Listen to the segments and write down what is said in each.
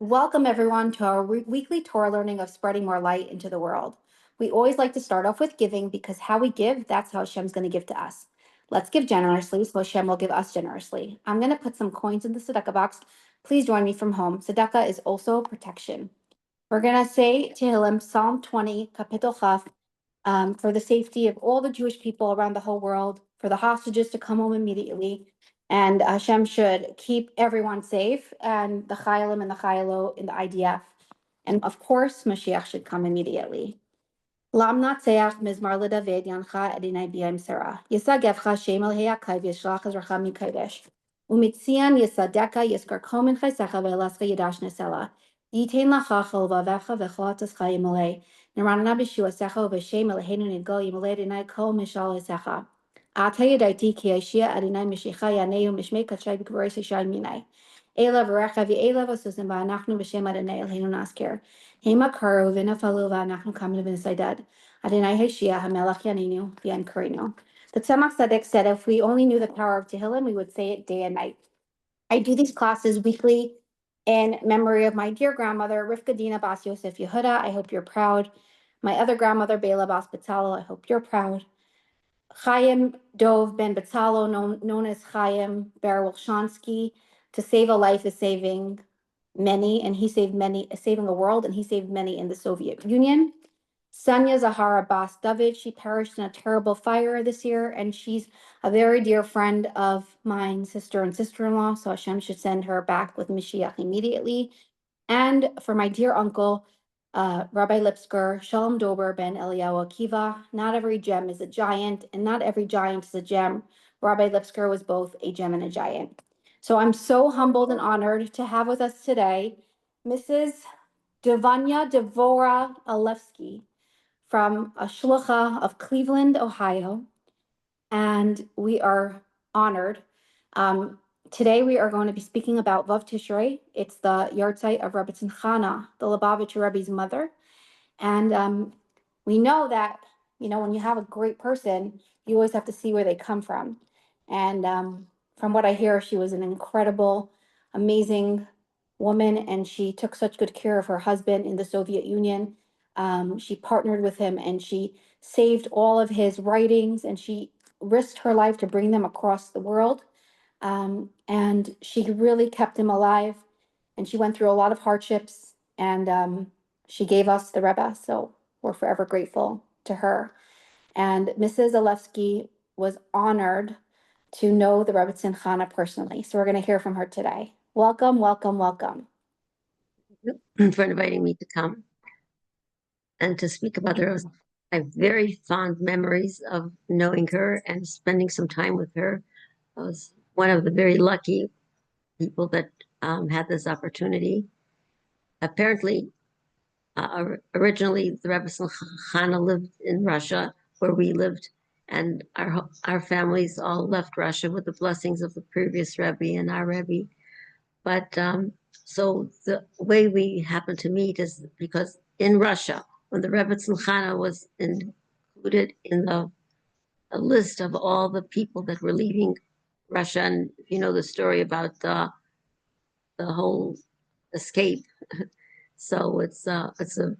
Welcome, everyone, to our weekly Torah learning of spreading more light into the world. We always like to start off with giving because how we give, that's how Hashem's going to give to us. Let's give generously, so Hashem will give us generously. I'm going to put some coins in the tzedakah box. Please join me from home. Tzedakah is also protection. We're going to say Tehillim, Psalm 20, Kapitel Chaf, for the safety of all the Jewish people around the whole world, for the hostages to come home immediately. And Hashem should keep everyone safe, and the Chayalim and the Chayalo in the IDF. And of course, Mashiach should come immediately. Lam natseach mizmar leDavid yancha edinai b'yam Sarah. Yisagevcha shem el heyakayv yishlach ezracha mikodesh. Umitzian yisadeka yiskar kol min chaysecha ve'elaska yidash nesela. Yitain lacha cholvavecha v'cholatascha yimalei. Nirana b'shuasecha v'shem elheinu nidgol yimalei edinai kol mishal esecha. Ata yadaiti ki yashia edinai mishicha yaneu mishmei kachay b'kvarei shai minai. Ela v'recha v'ela v'susim v'anachnu b'shem edinai elheinu nasker. Hema karu v'nafalu v'anachnu kamin v'nisaydad. Adonai Hashia Hamelach Yaninu V'yan Karinu. The Tzemach Tzedek said if we only knew the power of Tehillim, we would say it day and night. I do these classes weekly in memory of my dear grandmother, Rivka Dina Bas Yosef Yehuda. I hope you're proud. My other grandmother, Bela Bas Betzalo. I hope you're proud. Chaim Dov Ben Betzalo, known as Chaim Ber Wolshansky. To save a life is saving many, and he saved many, saving the world, and he saved many in the Soviet Union. Sanya Zahara Bas David, she perished in a terrible fire this year, and she's a very dear friend of mine, sister and sister-in-law, so Hashem should send her back with Mashiach immediately. And for my dear uncle, Rabbi Lipsker, Shalom Dober ben Eliyahu Akiva, not every gem is a giant, and not every giant is a gem. Rabbi Lipsker was both a gem and a giant. So I'm so humbled and honored to have with us today Mrs. Devonia Deborah Alevsky from a shlucha of Cleveland, Ohio, and we are honored. Today we are going to be speaking about Vav Tishrei. It's the Yahrtzeit of Rebbetzin Chana, the Lubavitcher Rebbe's mother. And we know that, when you have a great person, you always have to see where they come from. And from what I hear, she was an incredible, amazing woman, and she took such good care of her husband in the Soviet Union. She partnered with him, and she saved all of his writings, and she risked her life to bring them across the world. And she really kept him alive, and she went through a lot of hardships, and she gave us the Rebbe, so we're forever grateful to her. And Mrs. Alevsky was honored to know the Rebbetzin Chana personally, so we're going to hear from her today. Welcome, welcome, welcome. For inviting me to come and to speak about her. I have very fond memories of knowing her and spending some time with her. I was one of the very lucky people that had this opportunity. Apparently, originally the Rebbetzin Chana lived in Russia, where we lived, and our families all left Russia with the blessings of the previous Rebbe and our Rebbe. But so the way we happened to meet is because in Russia, when the Rebbetzin Chana was included in the list of all the people that were leaving Russia, and you know the story about the whole escape. So it's an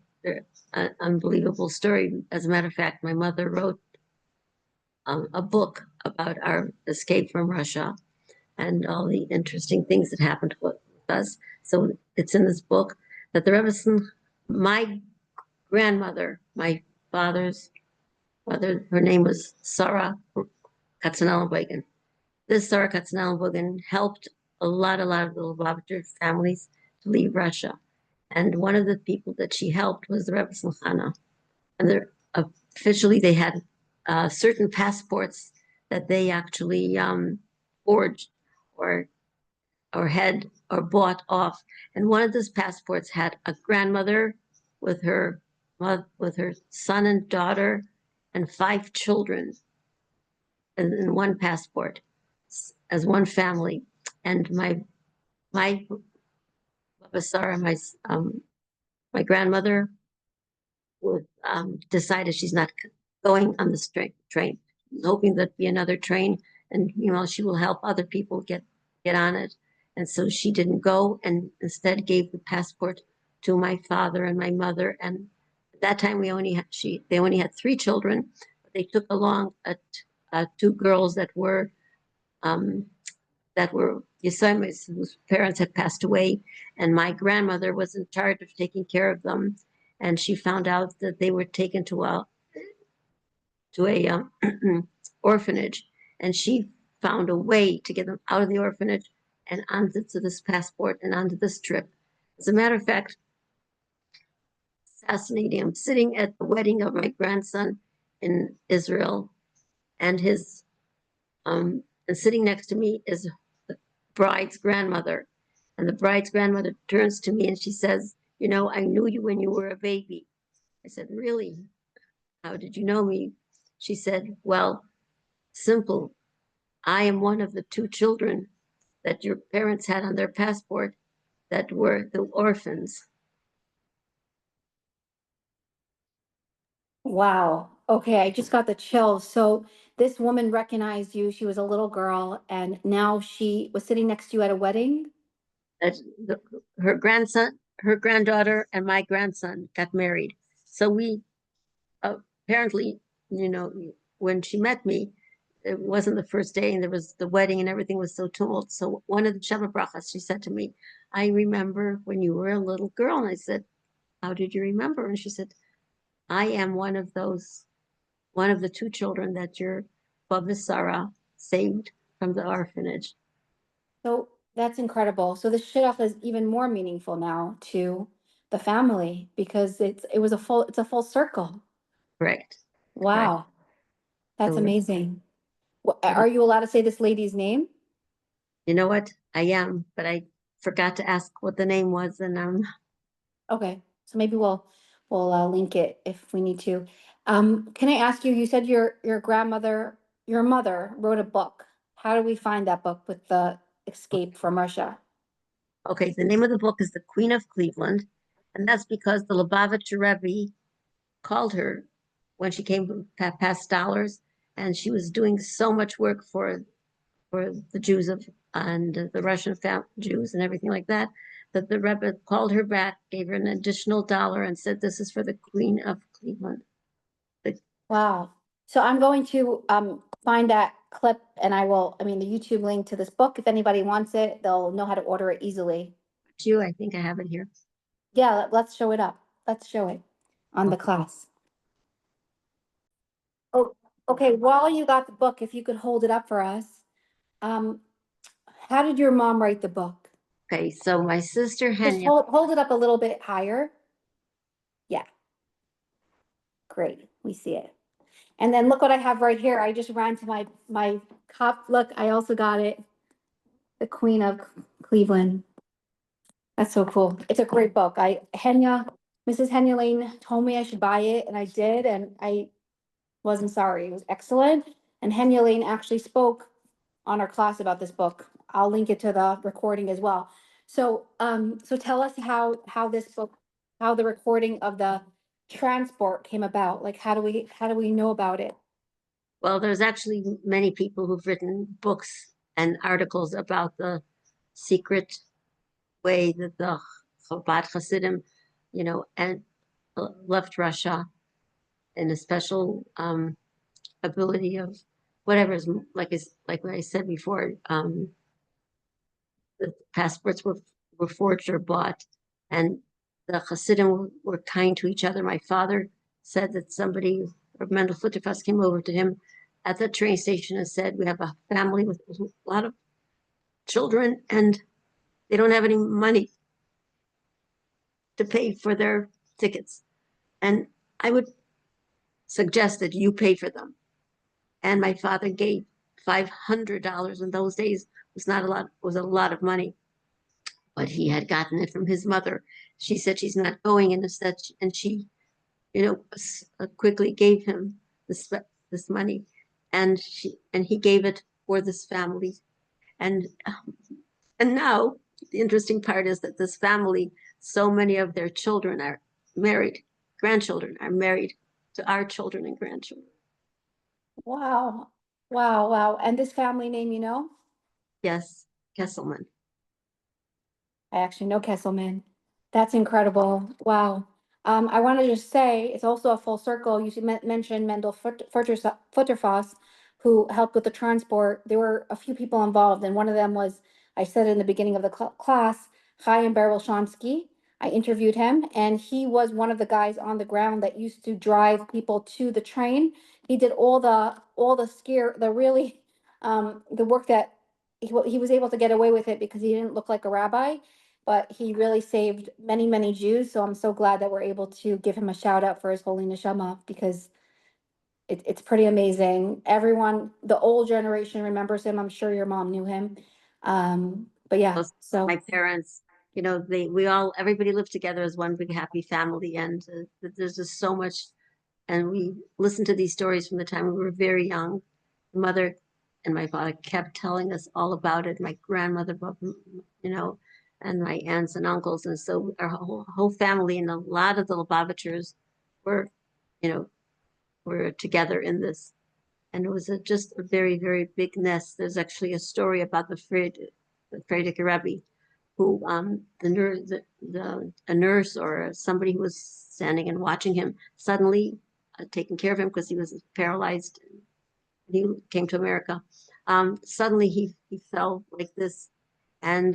unbelievable story. As a matter of fact, my mother wrote a book about our escape from Russia and all the interesting things that happened with us. So it's in this book that the Rebbetzin, my grandmother, my father's mother, her name was Sarah Katzenellenbogen. This Sarah Katzenellenbogen helped a lot of the Lubavitcher families to leave Russia. And one of the people that she helped was the Rebbetzin Chana. And officially they had certain passports that they actually forged or had or bought off. And one of those passports had a grandmother with her son and daughter and 5 children in one passport as one family. And my Sarah, my grandmother decided she's not going on this train, hoping there'd be another train, and she will help other people get on it. And so she didn't go and instead gave the passport to my father and my mother. And at that time, they only had 3 children, but they took along 2 girls um, that were Yisaimis, whose parents had passed away, and my grandmother was in charge of taking care of them. And she found out that they were taken to a orphanage, and she found a way to get them out of the orphanage and onto this passport and onto this trip. As a matter of fact, fascinating. I'm sitting at the wedding of my grandson in Israel, and his and sitting next to me is the bride's grandmother. And the bride's grandmother turns to me and she says, I knew you when you were a baby. I said, really? How did you know me? She said, well, simple. I am one of the 2 children that your parents had on their passport that were the orphans. Wow. Okay, I just got the chills. So this woman recognized you. She was a little girl, and now she was sitting next to you at a wedding. That her grandson, her granddaughter, and my grandson got married. So we apparently, when she met me, it wasn't the first day, and there was the wedding, and everything was so tumult. So one of the Shabbat brachas, she said to me, "I remember when you were a little girl." And I said, "How did you remember?" And she said, "I am one of the 2 children that your Bava Sarah saved from the orphanage." So that's incredible. So the shidduch is even more meaningful now to the family because it's a full circle. Correct. Correct. Wow, that's So amazing. it, Are you allowed to say this lady's name? you know what? I am, but I forgot to ask what the name was, and Okay, so maybe we'll link it if we need to. Can I ask you? You said your mother wrote a book. How do we find that book with the escape from Russia? okay. The name of the book is The Queen of Cleveland, and that's because the Lubavitcher Rebbe called her when she came from past dollars, and she was doing so much work for the Jews and the Russian Jews and everything like that, that the Rebbe called her back, gave her an additional dollar, and said, "This is for the Queen of Cleveland." The, Wow. So I'm going to find that clip and I mean, the YouTube link to this book. If anybody wants it, they'll know how to order it easily. Jew, I think I have it here. Yeah, let's show it up. Let's show it on the Okay. class. Oh, okay. While you got the book, if you could hold it up for us. Um, how did your mom write the book? Okay, so my sister Just Henya, hold it up a little bit higher. Yeah, great. We see it. And then look what I have right here. I just ran to my cup. Look, I also got it. The Queen of Cleveland. That's so cool. It's a great book. Mrs. Henya Lane told me I should buy it, and I did, and I wasn't sorry. It was excellent. And Henya Lane actually spoke on our class about this book. I'll link it to the recording as well. So tell us how this book, how the recording of the transport came about. Like, how do we know about it? well, there's actually many people who've written books and articles about the secret way that the Chabad Hasidim, and left Russia in a special ability of whatever is like what I said before. The passports were forged or bought, and the Hasidim were kind to each other. My father said that somebody, or Mendel Futterfass, came over to him at the train station and said, "We have a family with a lot of children, and they don't have any money to pay for their tickets. And I would suggest that you pay for them." And my father gave $500 in those days. Was not a lot, was a lot of money, but he had gotten it from his mother. She said she's not going, and such, and she, quickly gave him this this money, and he gave it for this family, and and now the interesting part is that this family, so many of their children are married, grandchildren are married to our children and grandchildren. Wow. Wow, wow. And this family name, you know? Yes, Kesselman. I actually know Kesselman. That's incredible. Wow. I want to just say it's also a full circle. You mentioned Mendel Futterfoss, who helped with the transport. There were a few people involved, and one of them was, I said in the beginning of the class, Chaim Berelshansky. I interviewed him, and he was one of the guys on the ground that used to drive people to the train. He did all the scare, the really, the work that he was able to get away with it because he didn't look like a rabbi, but he really saved many, many Jews. So I'm so glad that we're able to give him a shout out for his holy neshama because it's pretty amazing. Everyone, the old generation remembers him. I'm sure your mom knew him. But yeah, Those- so My parents, everybody lived together as one big happy family, and there's just so much. And we listened to these stories from the time we were very young. My mother and my father kept telling us all about it. My grandmother, you know, and my aunts and uncles, and so our whole family and a lot of the Lubavitchers were, you know, were together in this. And it was just a very, very big nest. There's actually a story about the Frierdiker Rebbe, who a nurse or somebody who was standing and watching him suddenly taking care of him because he was paralyzed. He came to America. Suddenly he fell like this, and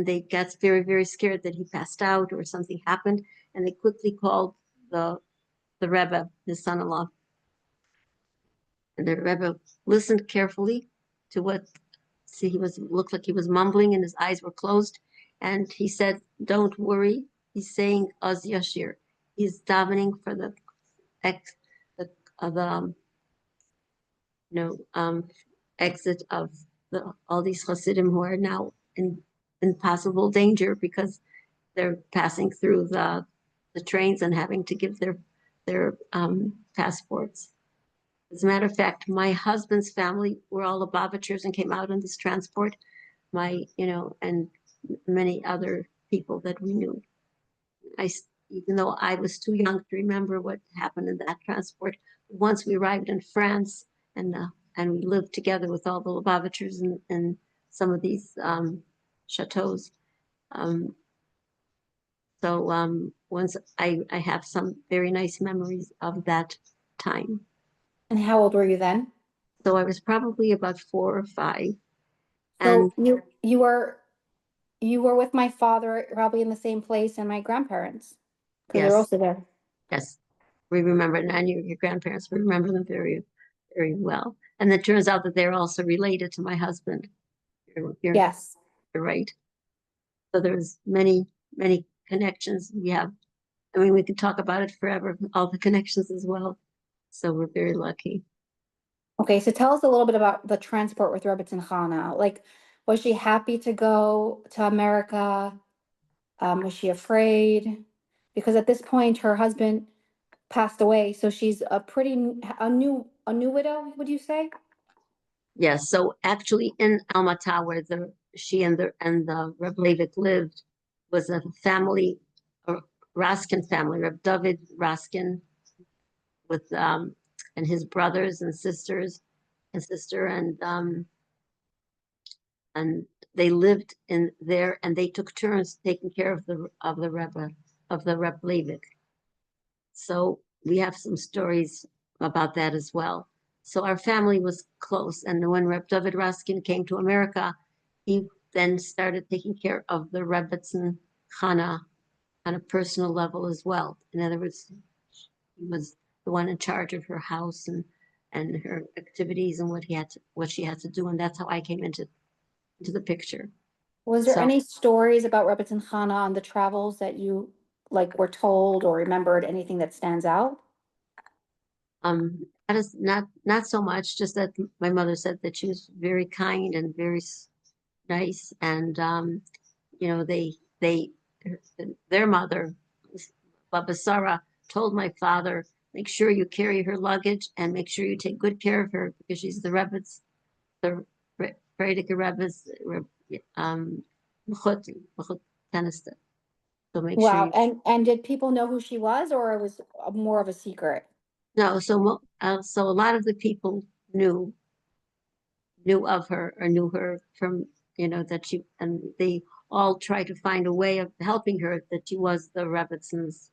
they got very, very scared that he passed out or something happened, and they quickly called the Rebbe, his son-in-law, and the Rebbe listened carefully to what. See, he looked like he was mumbling, and his eyes were closed, and he said, "Don't worry." He's saying Az Yashir. He's davening for the ex the exit of all these Hasidim who are now in possible danger because they're passing through the trains and having to give their passports. As a matter of fact, my husband's family were all Lubavitchers and came out on this transport. And many other people that we knew. Even though I was too young to remember what happened in that transport, once we arrived in France and we lived together with all the Lubavitchers in some of these chateaus. Um, once I have some very nice memories of that time. and how old were you then? So I was probably about 4 or 5, and So you were with my father probably in the same place and my grandparents because they're yes, also there. yes, we remember, and your grandparents, we remember them very, very well. And it turns out that they're also related to my husband. You're, Yes. you're right. So there's many, many connections we have. I mean, we could talk about it forever, all the connections as well. So we're very lucky. Okay, so tell us a little bit about the transport with Rebbetzin Chana. Like, was she happy to go to America? Was she afraid? Because at this point, her husband passed away, so she's a new widow, would you say? Yes. So actually, in Almata, where she and the Reb Levick lived, was a family, a Raskin family, Reb David Raskin, with and his brothers and sisters and sister, and they lived in there, and they took turns taking care of the Rebbe, of the Reb Levick. So we have some stories about that as well. So our family was close, and when Reb David Raskin came to America, he then started taking care of the Rebbetzin Chana on a personal level as well. In other words, he was the one in charge of her house and her activities and what she had to do, and that's how I came into the picture. Was there So any stories about Rebbetzin Chana on the travels that you like were told or remembered? Anything that stands out? that is not so much. Just that my mother said that she was very kind and very nice, and they their mother, Baba Sarah, told my father, make sure you carry her luggage and make sure you take good care of her because she's the Frierdiker Rebbe's mechut canister. So make sure Wow. you And did people know who she was, or it was more of a secret? no. So a lot of the people knew of her or knew her from that she and they all tried to find a way of helping her, that she was the Rebbetzins,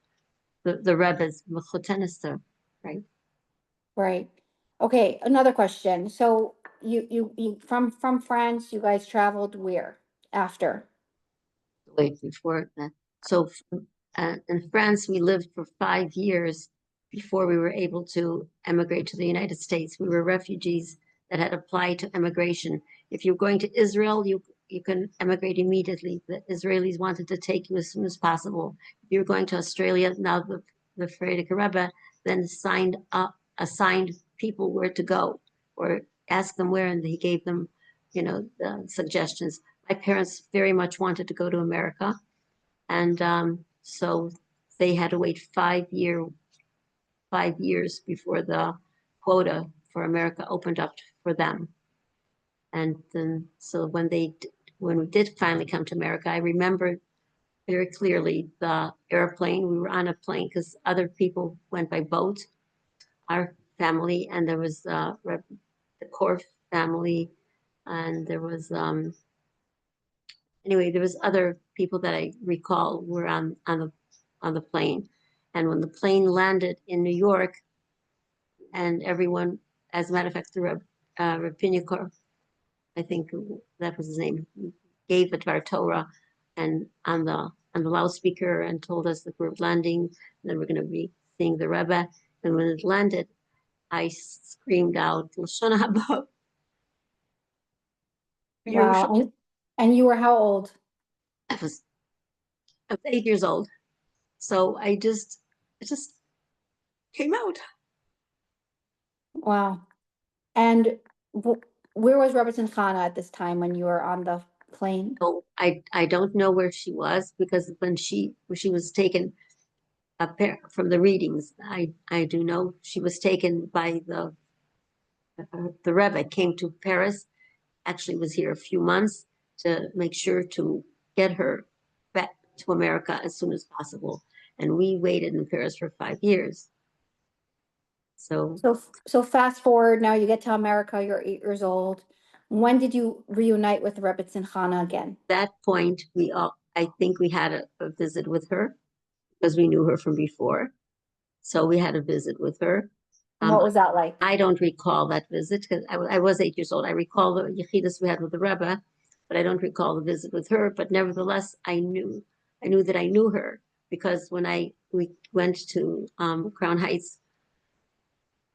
the Rebbe's Mechotenester, right? Right. Okay, another question. So you from France, you guys traveled where after? Wait, before that. So in France, we lived for 5 years before we were able to emigrate to the United States. We were refugees that had applied to emigration. If you're going to Israel, you can emigrate immediately. The Israelis wanted to take you as soon as possible. If you're going to Australia, now the Rebbetzin Rebbe then assigned people where to go, or asked them where, and he gave them, the suggestions. My parents very much wanted to go to America, and so they had to wait 5 years before the quota for America opened up for them. And then, so when we did finally come to America, I remember very clearly the airplane. We were on a plane because other people went by boat, our family, and there was the Korf family, and there was anyway, there was other people that I recall were on the plane. And when the plane landed in New York, and everyone, as a matter of fact, the Rapinikor, I think that was his name, gave a Dvar Torah and on the loudspeaker, and told us that we're landing, and then we're going to be seeing the Rebbe. And when it landed, I screamed out, Lashon Haba. Wow. And you were how old? I was, I was 8 years old. So it just came out. Wow. And where was Rebbetzin Chana at this time when you were on the plane? So I don't know where she was, because when she was taken from the readings, I do know she was taken by the Rebbe, came to Paris, actually was here a few months to make sure to get her back to America as soon as possible. And we waited in Paris for 5 years. So So fast forward, now you get to America, you're 8 years old. When did you reunite with Rebbetzin Chana again? at that point, I think we had a visit with her, because we knew her from before. So we had a visit with her. And what was that like? I don't recall that visit, because I was 8 years old. I recall the Yechidus we had with the Rebbe, but I don't recall the visit with her. But nevertheless, I knew that I knew her, because when we went to Crown Heights,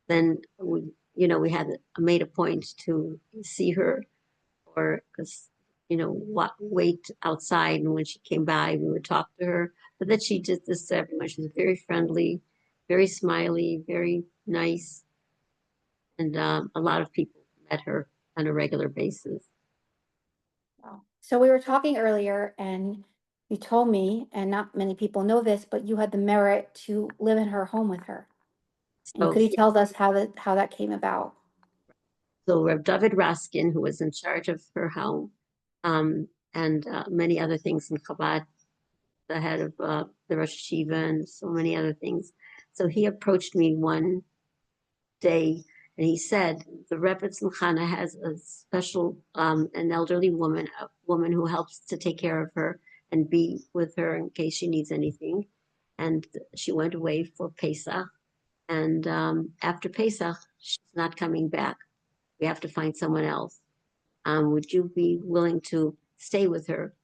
then we had made a point to see her, or because wait outside, and when she came by, we would talk to her. But that she did this to everyone. She was very friendly, very smiley, very nice, and a lot of people met her on a regular basis. Wow. So we were talking earlier and you told me, and not many people know this, but you had the merit to live in her home with her. And So could you tell us how that came about? So Reb David Raskin, who was in charge of her home, and many other things in Chabad, the head of the Rosh Yeshiva, and so many other things. So he approached me one day, and he said, the Rebbetzin Chana has a special, an elderly woman, a woman who helps to take care of her and be with her in case she needs anything. And she went away for Pesach, and after Pesach, she's not coming back. We have to find someone else. Would you be willing to stay with her?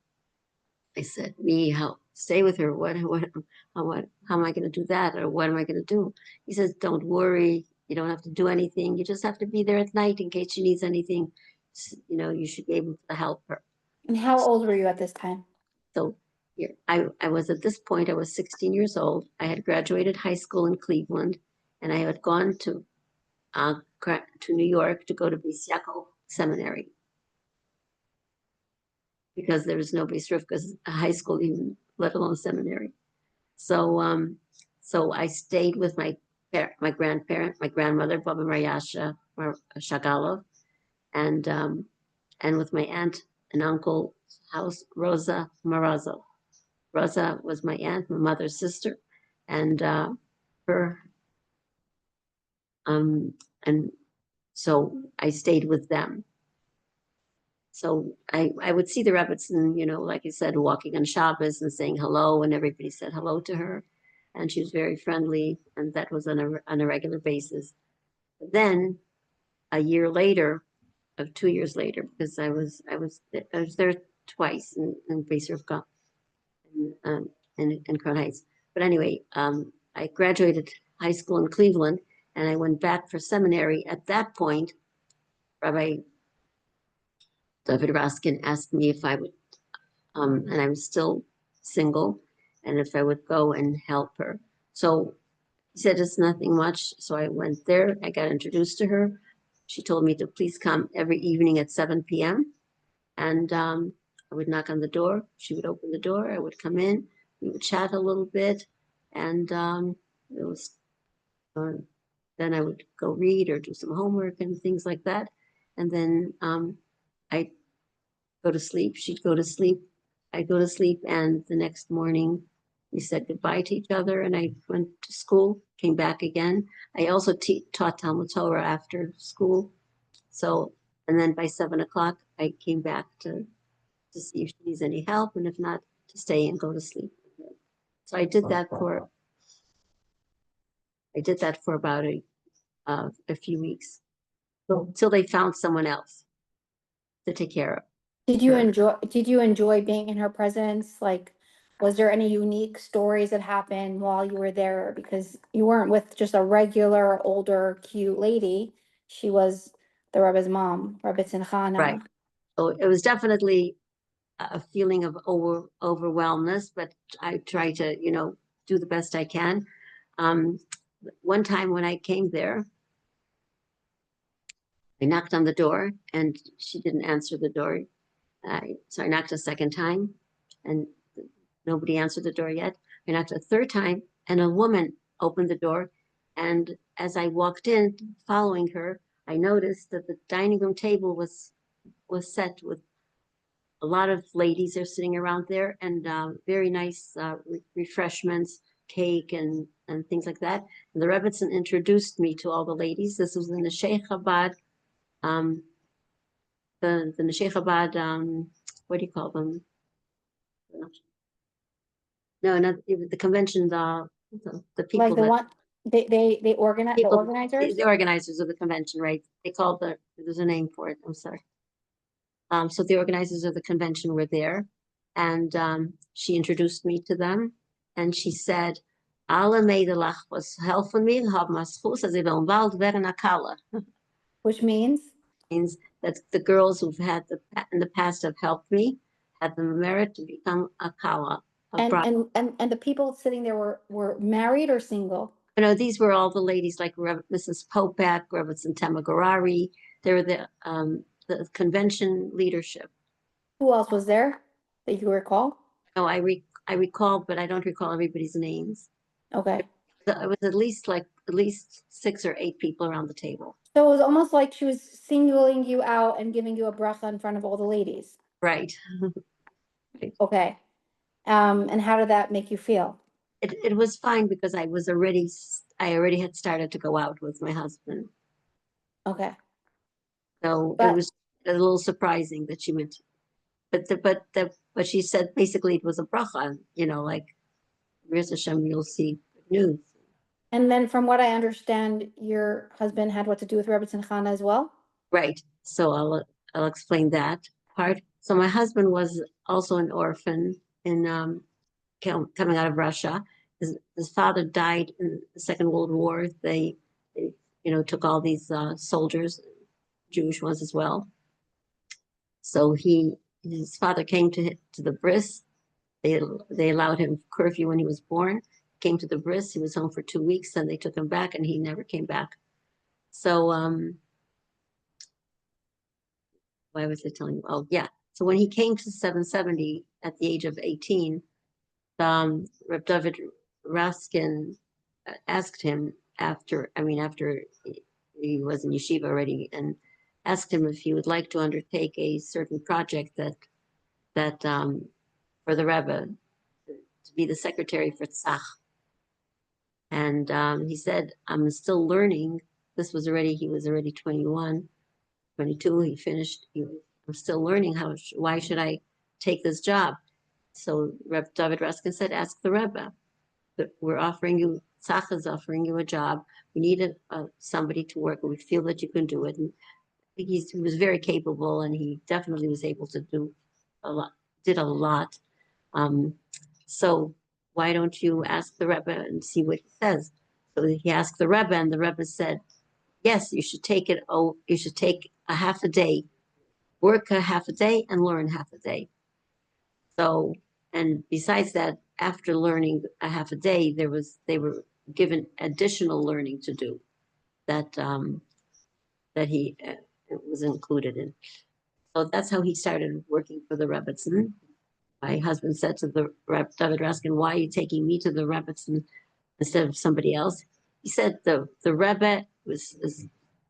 I said, me, how stay with her? How am I going to do that? Or what am I going to do? He says, don't worry. You don't have to do anything. You just have to be there at night in case she needs anything. You should be able to help her. And how old were you at this time? So here, I was at this point, I was 16 years old. I had graduated high school in Cleveland, and I had gone to New York to go to Beis Yaakov Seminary, because there was no Beis Rivka's high school, even let alone seminary. So I stayed with my grandmother, Baba Mariasha Shagalov, and with my aunt and uncle house, Rosa Marazzo. Rosa was my aunt, my mother's sister, and her and so I stayed with them. So I would see the Rebbetzin, like you said, walking on Shabbos and saying hello, and everybody said hello to her, and she was very friendly, and that was on a regular basis. But then a year later, of 2 years later, because I was there twice in Beis Rivka in Crown Heights. But anyway, I graduated high school in Cleveland, and I went back for seminary. At that point, Rabbi David Raskin asked me if I would, and I was still single, and if I would go and help her. So he said it's nothing much. So I went there. I got introduced to her. She told me to please come every evening at 7 p.m. And I would knock on the door. She would open the door. I would come in. We would chat a little bit, and it was. Then I would go read or do some homework and things like that, and then I'd go to sleep. She'd go to sleep. I'd go to sleep, and the next morning we said goodbye to each other. And I went to school, came back again. I also taught Talmud Torah after school. So, and then by 7 o'clock, I came back to see if she needs any help, and if not, to stay and go to sleep. So I did that for about a few weeks, until they found someone else to take care of. Did you Sure. enjoy being in her presence? Like, was there any unique stories that happened while you were there? Because you weren't with just a regular, older, cute lady. She was the Rebbe's mom, Rebbetzin Right. Chana. So it was definitely a feeling of overwhelmness, but I try to, do the best I can. Um, One time when I came there, I knocked on the door and she didn't answer the door. So I knocked a second time and nobody answered the door yet. I knocked a third time and a woman opened the door. And as I walked in following her, I noticed that the dining room table was set with a lot of ladies are sitting around there, and very nice refreshments, cake and things like that. And the Rebbetzin introduced me to all the ladies. This was in the Sheikh Chabad, um, the Neshei Chabad, what do you call them? No, not the convention, the Like people the that one they organize the people organizers, the organizers of the convention, right? They called there's a name for it. I'm sorry. So the organizers of the convention were there, and she introduced me to them, and she said, "Alle Medelach was helfen mir, haben as Fuß, als sie wollen bald werden a Kala." which means Means that the girls who've had in the past have helped me have the merit to become a Kala, a and bride. and the people sitting there were married or single. These were all the ladies like Mrs. Popak, Rebbetzin Temagorari. They were the convention leadership. Who else was there that you recall? No, I recall, but I don't recall everybody's names. Okay. It was at least 6 or 8 people around the table. So it was almost like she was singling you out and giving you a bracha in front of all the ladies. Right. Right. Okay. And how did that make you feel? It was fine because I already had started to go out with my husband. Okay. So it But was a little surprising that she went, but she said basically it was a bracha, like Mirza Hashem, you'll see good news. and then from what I understand, your husband had what to do with Rebbetzin Chana as well? Right. So I'll explain that part. So my husband was also an orphan in coming out of Russia. His father died in the Second World War. They took all these soldiers, Jewish ones as well. So his father came to the bris. They allowed him curfew when he was born. Came to the bris. He was home for 2 weeks, and they took him back, and he never came back. So why was I telling you? Oh yeah. So when he came to 770 at the age of 18, Reb David Raskin asked him after he was in yeshiva already, and asked him if he would like to undertake a certain project that for the Rebbe to be the secretary for Tzach. And he said, "I'm still learning." He was already 21, 22. He finished. He was I'm still learning. Why should I take this job? So Reb David Ruskin said, ask the Rebbe. We're offering you, Tzach is offering you a job. We need somebody to work. We feel that you can do it. And he was very capable, and he definitely was able to do a lot, did a lot. Um, so why don't you ask the Rebbe and see what he says? So he asked the Rebbe, and the Rebbe said, yes, you should take it. Oh, you should take a half a day, work a half a day, and learn half a day. So, and besides that, after learning a half a day, they were given additional learning to do that that he was included in. So that's how he started working for the Rebbetzin. My husband said to the David Raskin, "Why are you taking me to the Rebbetzin instead of somebody else?" He said the Rebbe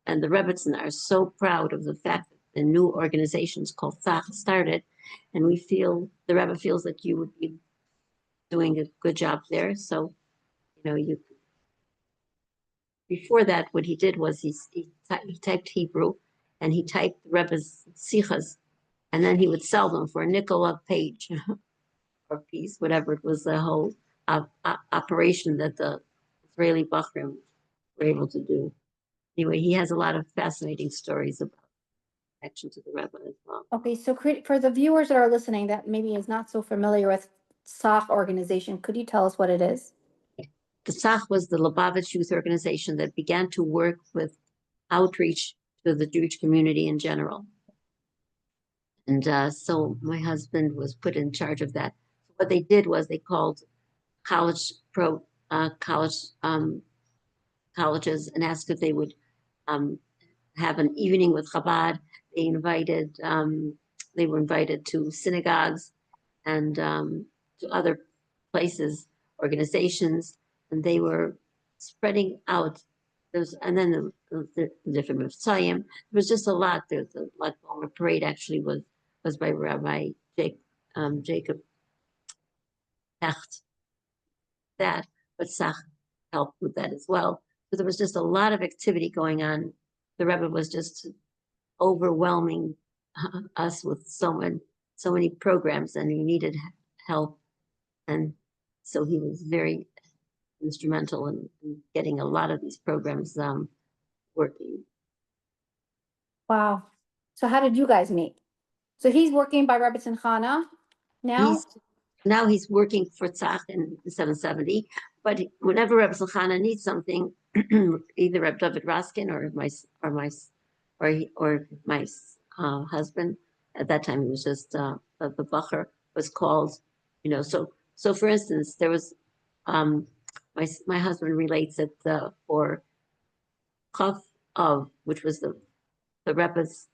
and the Rebbetzin are so proud of the fact that the new organizations called Tzach started, and we feel the Rebbe feels that you would be doing a good job there. So, you before that, what he did was he typed Hebrew, and he typed the Rebbe's sichas, and then he would sell them for a nickel a page or piece, whatever. It was the whole operation that the Israeli Bachrim were able to do. Anyway, he has a lot of fascinating stories about connection to the Rebbe as well. Okay, so for the viewers that are listening that maybe is not so familiar with Tzach organization, could you tell us what it is? The Tzach was the Lubavitch youth organization that began to work with outreach to the Jewish community in general. And so my husband was put in charge of that. What they did was they called college colleges and asked if they would have an evening with Chabad. They were invited to synagogues and to other places, organizations, and they were spreading out. And then the different Messiah. There was just a lot. There's a lot. The parade actually was by Rabbi Jacob Hecht. That, but Sach helped with that as well. So there was just a lot of activity going on. The Rebbe was just overwhelming us with so many programs, and he needed help, and so he was very instrumental in getting a lot of these programs working. Wow. So how did you guys meet? So he's working by Rebbetzin Chana now? Now he's working for Tzach in 770, but whenever Rebbetzin Chana needs something, either Reb David Raskin or my husband, at that time he was just the Bacher, was called, so for instance, there was my husband relates that for Chaf of, which was the Rebbe's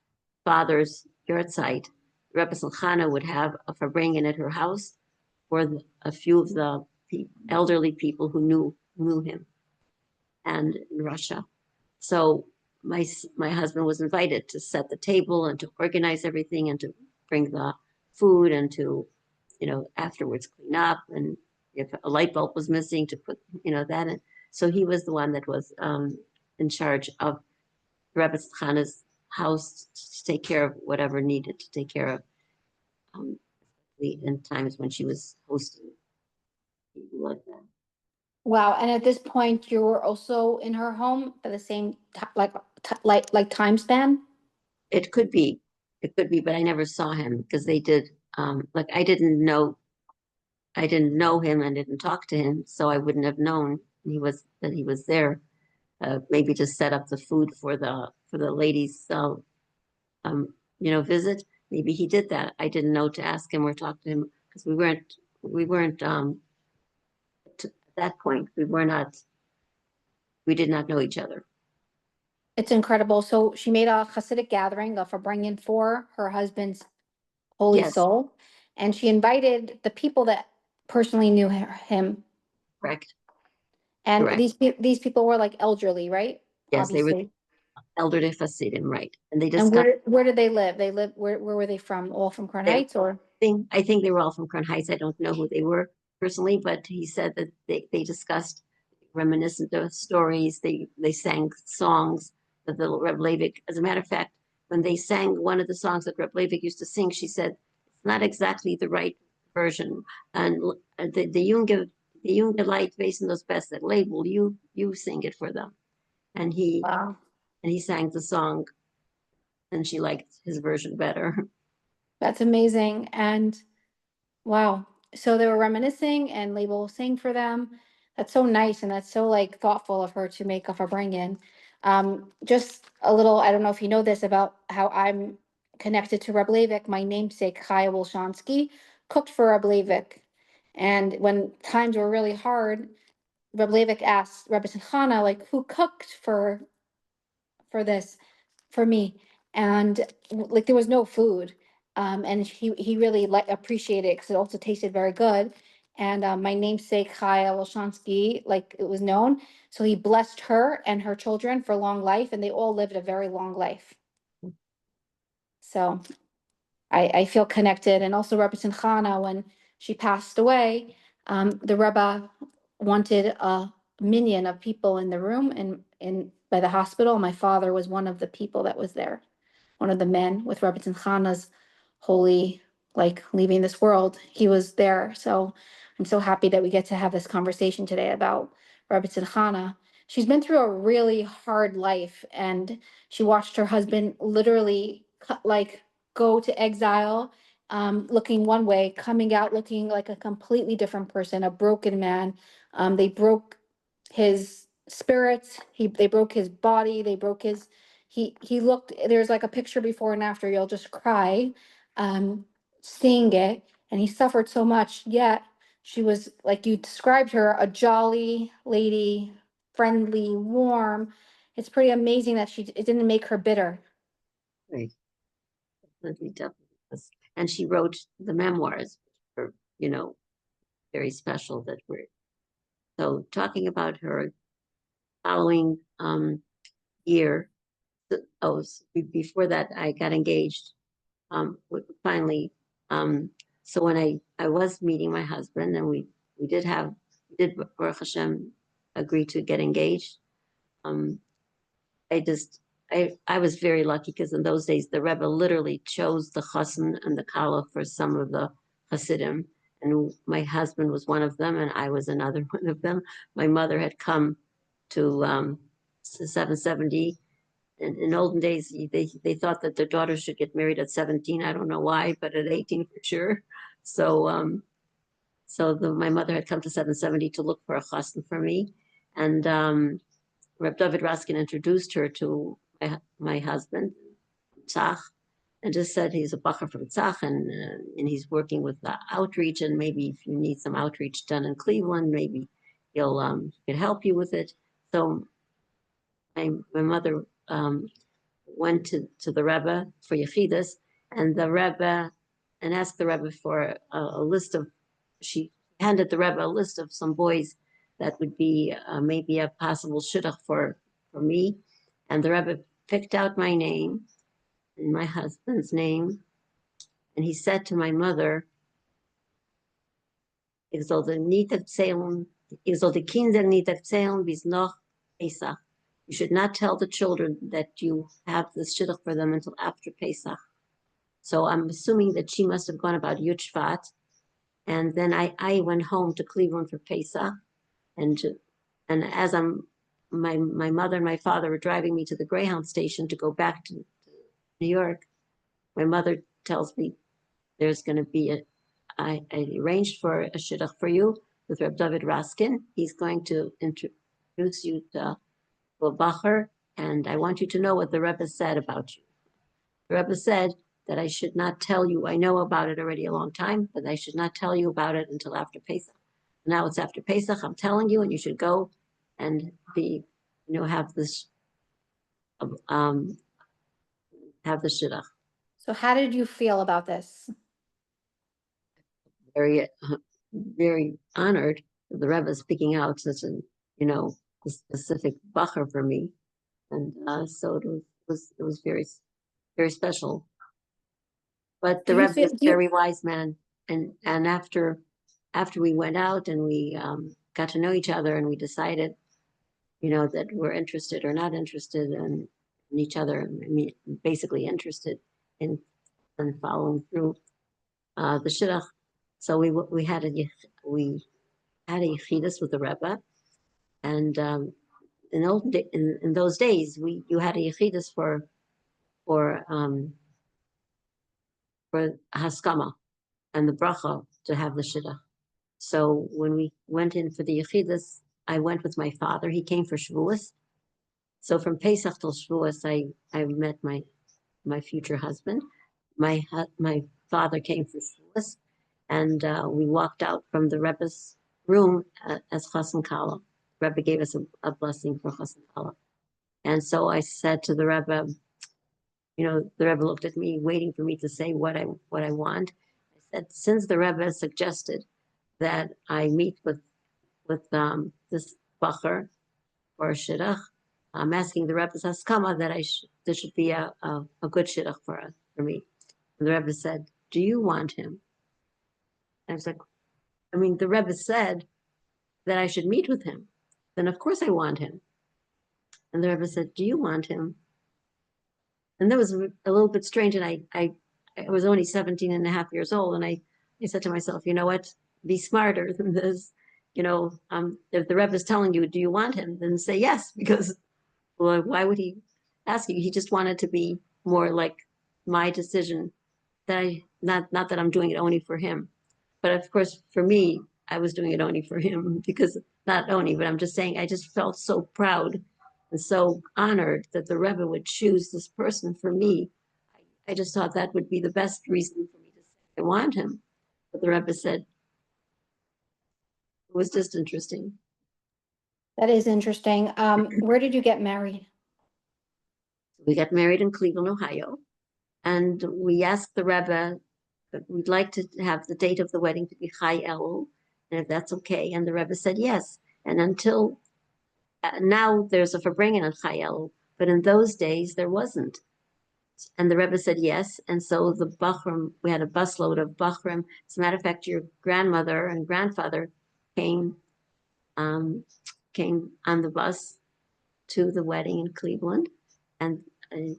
father's Yahrtzeit, Rebbetzin Chana would have a farbrengen at her house for a few of the elderly people who knew him, and in Russia. So my husband was invited to set the table and to organize everything and to bring the food and to, afterwards clean up, and if a light bulb was missing, to put, that in. So he was the one that was in charge of Rebbetzin Chana's house to take care of whatever needed to take care of, in times when she was hosting people like that. Wow. And at this point, you were also in her home for the same like time span? It could be, but I never saw him because they did. Like I didn't know him and didn't talk to him, so I wouldn't have known he was there. Maybe to set up the food for the ladies, visit. Maybe he did that. I didn't know to ask him or talk to him because we weren't at that point. We did not know each other. It's incredible. So she made a Hasidic gathering of bringing for her husband's holy Yes. soul, and she invited the people that personally knew him. Correct. And Correct. these people were like elderly, right? Yes, Obviously. they were elderly Hasidim, right? And they And discussed. where did they live? Where were they from? All from Crown Heights, or? I think they were all from Crown Heights. I don't know who they were personally, but he said that they discussed reminiscent of stories. They sang songs that the Reb Leivik, as a matter of fact, when they sang one of the songs that Reb Leivik used to sing, she said it's not exactly the right version. And the Junge Light facing those best that label you sing it for them. And Wow. he sang the song, and she liked his version better. That's amazing. And wow. So they were reminiscing and Label sang for them. That's so nice and that's so like thoughtful of her to make a Farbrengen. Just a little, I don't know if you know this about how I'm connected to Reb Leivik. My namesake, Chaya Wolshansky, cooked for Reb Leivik. And when times were really hard, Reb Leivik asked Rebbetzin Chana, like, who cooked for this? For me, and like there was no food, and he really like appreciated it because it also tasted very good. And my namesake Chaya Wolshansky, like it was known, so he blessed her and her children for long life, and they all lived a very long life. So I feel connected, and also Rebbetzin Chana, when she passed away, the Rebbe wanted a minion of people in the room and in by the hospital. My father was one of the people that was there, one of the men with Rebbetzin Chana's holy, like leaving this world. He was there. So I'm so happy that we get to have this conversation today about Rebbetzin Chana. She's been through a really hard life, and she watched her husband literally like go to exile, looking one way, coming out looking like a completely different person, a broken man. They broke his spirits. They broke his body. They broke his he looked, there's like a picture before and after, you'll just cry um seeing it. And he suffered so much, yet she was, like you described her, a jolly lady, friendly, warm. It's pretty amazing that it didn't make her bitter. Right. Definitely. And she wrote the memoirs, which were, very special that were. So talking about her following year, before that, I got engaged. Finally, so when I was meeting my husband, and we did Baruch Hashem agree to get engaged. Um, I just I was very lucky because in those days the Rebbe literally chose the chassan and the kala for some of the Hasidim, and my husband was one of them, and I was another one of them. My mother had come to 770. In olden days, they thought that their daughters should get married at 17. I don't know why, but at 18 for sure. So my mother had come to 770 to look for a chassan for me, and Reb David Raskin introduced her to my husband, Tzach, and just said he's a bacher from Tzach, and he's working with the outreach, and maybe if you need some outreach done in Cleveland, maybe he'll can help you with it. So my mother went to the Rebbe for Yechidus, and the Rebbe and asked the Rebbe for a list of. She handed the Rebbe a list of some boys that would be maybe a possible shidduch for me, and the Rebbe picked out my name and my husband's name, and he said to my mother, "Ich soll dir nicht erzählen, ich soll die Kinder nicht erzählen bis noch Pesach. You should not tell the children that you have this shidduch for them until after Pesach." So I'm assuming that she must have gone about Yud Shvat, and then I went home to Cleveland for Pesach, and as my mother and my father were driving me to the Greyhound station to go back to New York. My mother tells me there's going to be I arranged for a shidduch for you with Reb David Raskin. He's going to introduce you to a bacher, and I want you to know what the Rebbe said about you. The Rebbe said that I should not tell you. I know about it already a long time, but I should not tell you about it until after Pesach. Now it's after Pesach. I'm telling you, and you should go and have this um, have the shidduch. So how did you feel about this? Very, very honored that the Rebbe is picking out such a specific bacher for me, and so it was very, very special. But the Do you Rebbe feel is a very wise man, and after we went out and we got to know each other, and we decided, that we're interested or not interested, and in each other. I mean, basically interested in following through the shidduch. So we had a yechidus with the Rebbe, and in those days you had a yechidus for haskama and the bracha to have the shidduch. So when we went in for the yechidus, I went with my father. He came for Shavuos. So from Pesach till Shavuos, I met my future husband. My father came for Shavuos, and we walked out from the Rebbe's room as Chassan Kala. Rebbe gave us a blessing for Chassan Kala. And so I said to the Rebbe, the Rebbe looked at me, waiting for me to say what I want. I said, since the Rebbe suggested that I meet with this bacher for a shidduch, I'm asking the Rebbe's haskama that there should be a good shidduch for me. And the Rebbe said, "Do you want him?" And I was like, the Rebbe said that I should meet with him. Then of course I want him. And the Rebbe said, "Do you want him?" And that was a little bit strange. And I was only 17 and a half years old. And I said to myself, you know what? Be smarter than this. If the Rebbe is telling you, "Do you want him?" then say yes, because well, why would he ask you? He just wanted to be more like my decision. That not that I'm doing it only for him, but of course for me, I was doing it only for him because not only, but I'm just saying I just felt so proud and so honored that the Rebbe would choose this person for me. I just thought that would be the best reason for me to say I want him. But the Rebbe said it was just interesting. That is interesting. Where did you get married? We got married in Cleveland, Ohio, and we asked the Rebbe that we'd like to have the date of the wedding to be Chai Elul, and if that's okay. And the Rebbe said yes. And until now, there's a Farbrengen on Chai Elul, but in those days there wasn't. And the Rebbe said yes. And so the Bachrim, we had a busload of Bachrim. As a matter of fact, your grandmother and grandfather came on the bus to the wedding in Cleveland, and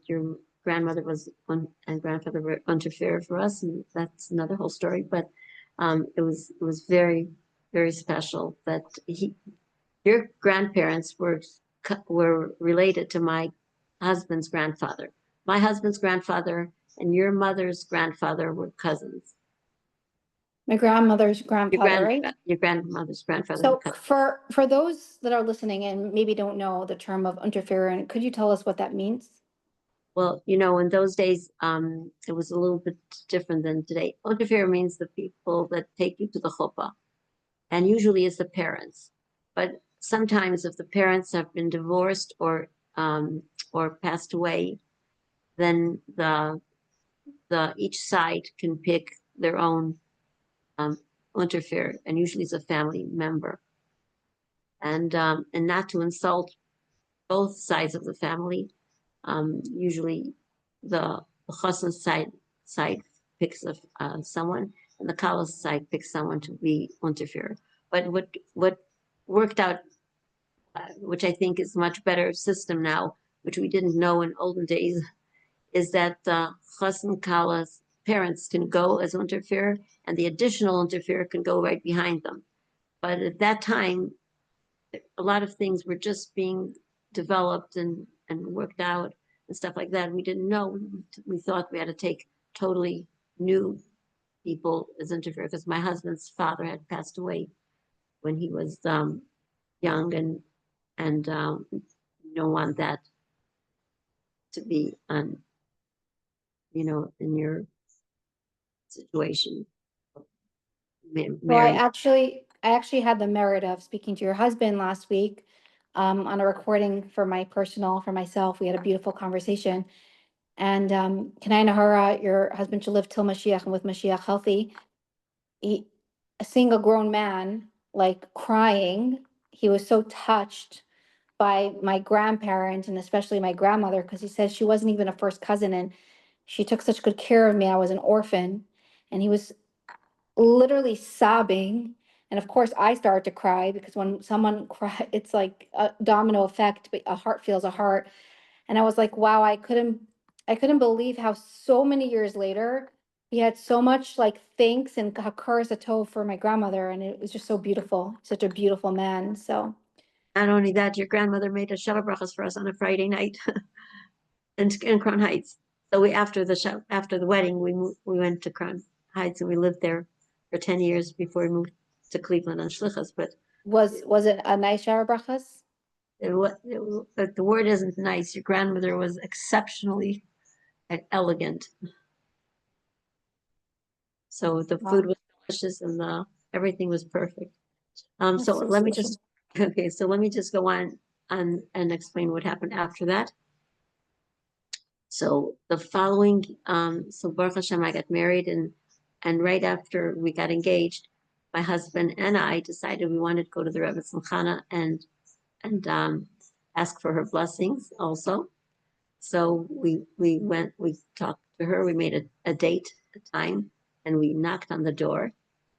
your grandmother and grandfather were interfere for us, and that's another whole story. But it was very, very special that your grandparents were related to my husband's grandfather. My husband's grandfather and your mother's grandfather were cousins. My grandmother's grandfather, right? Your grandmother's grandfather. So for those that are listening and maybe don't know the term of interference, could you tell us what that means? Well, in those days, it was a little bit different than today. Interfere means the people that take you to the chuppah, and usually it's the parents. But sometimes, if the parents have been divorced or passed away, then the each side can pick their own interfere, and usually it's a family member. And not to insult both sides of the family. Usually, the chassan side picks someone, and the kala side picks someone to be interfere. But what worked out, which I think is a much better system now, which we didn't know in olden days, is that the chassan kala's parents can go as interfere, and the additional interfere can go right behind them. But at that time, a lot of things were just being developed and worked out and stuff like that. We didn't know. We thought we had to take totally new people as interfere, because my husband's father had passed away when he was young, and you don't want that to be in your situation. So I actually had the merit of speaking to your husband last week on a recording for myself. We had a beautiful conversation. And Kanai Nahara, your husband should live till Mashiach, and with Mashiach healthy. Seeing a grown man like crying, he was so touched by my grandparents and especially my grandmother, because he says she wasn't even a first cousin and she took such good care of me. I was an orphan, and he was literally sobbing. And of course, I started to cry, because when someone cries, it's like a domino effect, but a heart feels a heart. And I was like, wow, I couldn't believe how so many years later he had so much like thanks and hakaras hatov for my grandmother, and it was just so beautiful, such a beautiful man. So Not only that, your grandmother made a shuttle brachas for us on a Friday night in Crown Heights. So after the wedding, we went to Crown Heights and we lived there for 10 years before we moved to Cleveland on Shlichus. But was it a nice shower brachas? the word isn't nice. Your grandmother was exceptionally elegant. So the food Wow, was delicious and everything was perfect. So that's so let me special. just okay. So let me just go on and explain what happened after that. So the following, so Baruch Hashem, I got married, and right after we got engaged, my husband and I decided we wanted to go to the Rebbetzin Chana and ask for her blessings also. So we went, we talked to her, we made a date, a time, and we knocked on the door,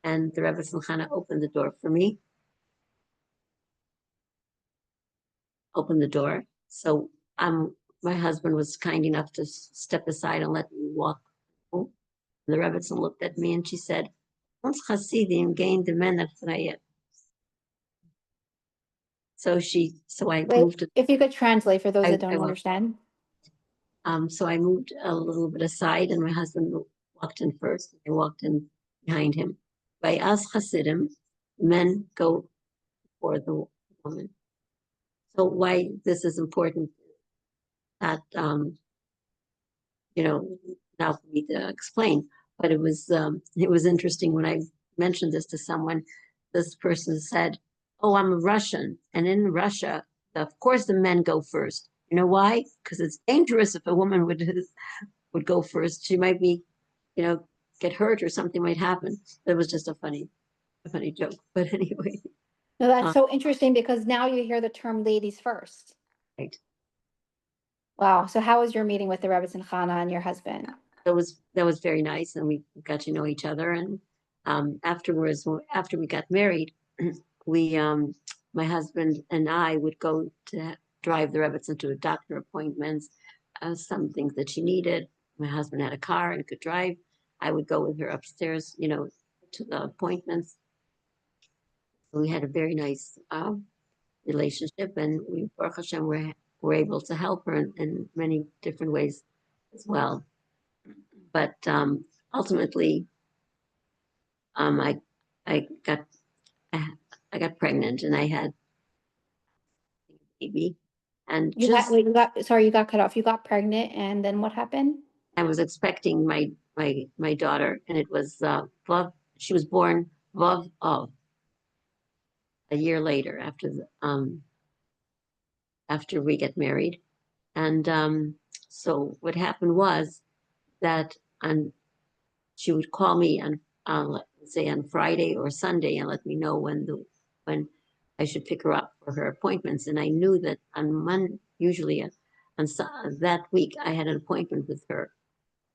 and the Rebbetzin Chana opened the door for me, opened the door. So my husband was kind enough to step aside and let me walk home. The Rebbetzin looked at me and she said, "Ons Hasidim gained the men of Israel." So I Wait, moved. if you could translate for those that I don't will. understand. So I moved a little bit aside, and my husband walked in first. I walked in behind him. By us Hasidim, men go before the woman. So why this is important? That you know, now for me to explain. But it was interesting when I mentioned this to someone. This person said, "Oh, I'm a Russian, and in Russia, of course, the men go first. You know why? Because it's dangerous if a woman would go first. She might be, you know, get hurt or something might happen." It was just a funny joke. But anyway, No, that's uh, so interesting because now you hear the term ladies first. right. Wow. So how was your meeting with the Rebbetzin Chana and your husband? That was very nice, and we got to know each other. And afterwards, after we got married, we my husband and I would go to drive the Rebbetzin to doctor appointments, some things that she needed. My husband had a car and could drive. I would go with her upstairs, to the appointments. So we had a very nice relationship, and we, Baruch Hashem, were able to help her in many different ways as well. But ultimately, um, I I got I got pregnant and I had a baby, and You got, just wait, you got, sorry, you got cut off. You got pregnant and then what happened? I was expecting my daughter, and it was she was born Vav of a year later after we get married, and so what happened was that on she would call me on let's say on Friday or Sunday and let me know when I should pick her up for her appointments. And I knew that on Monday, usually that week, I had an appointment with her.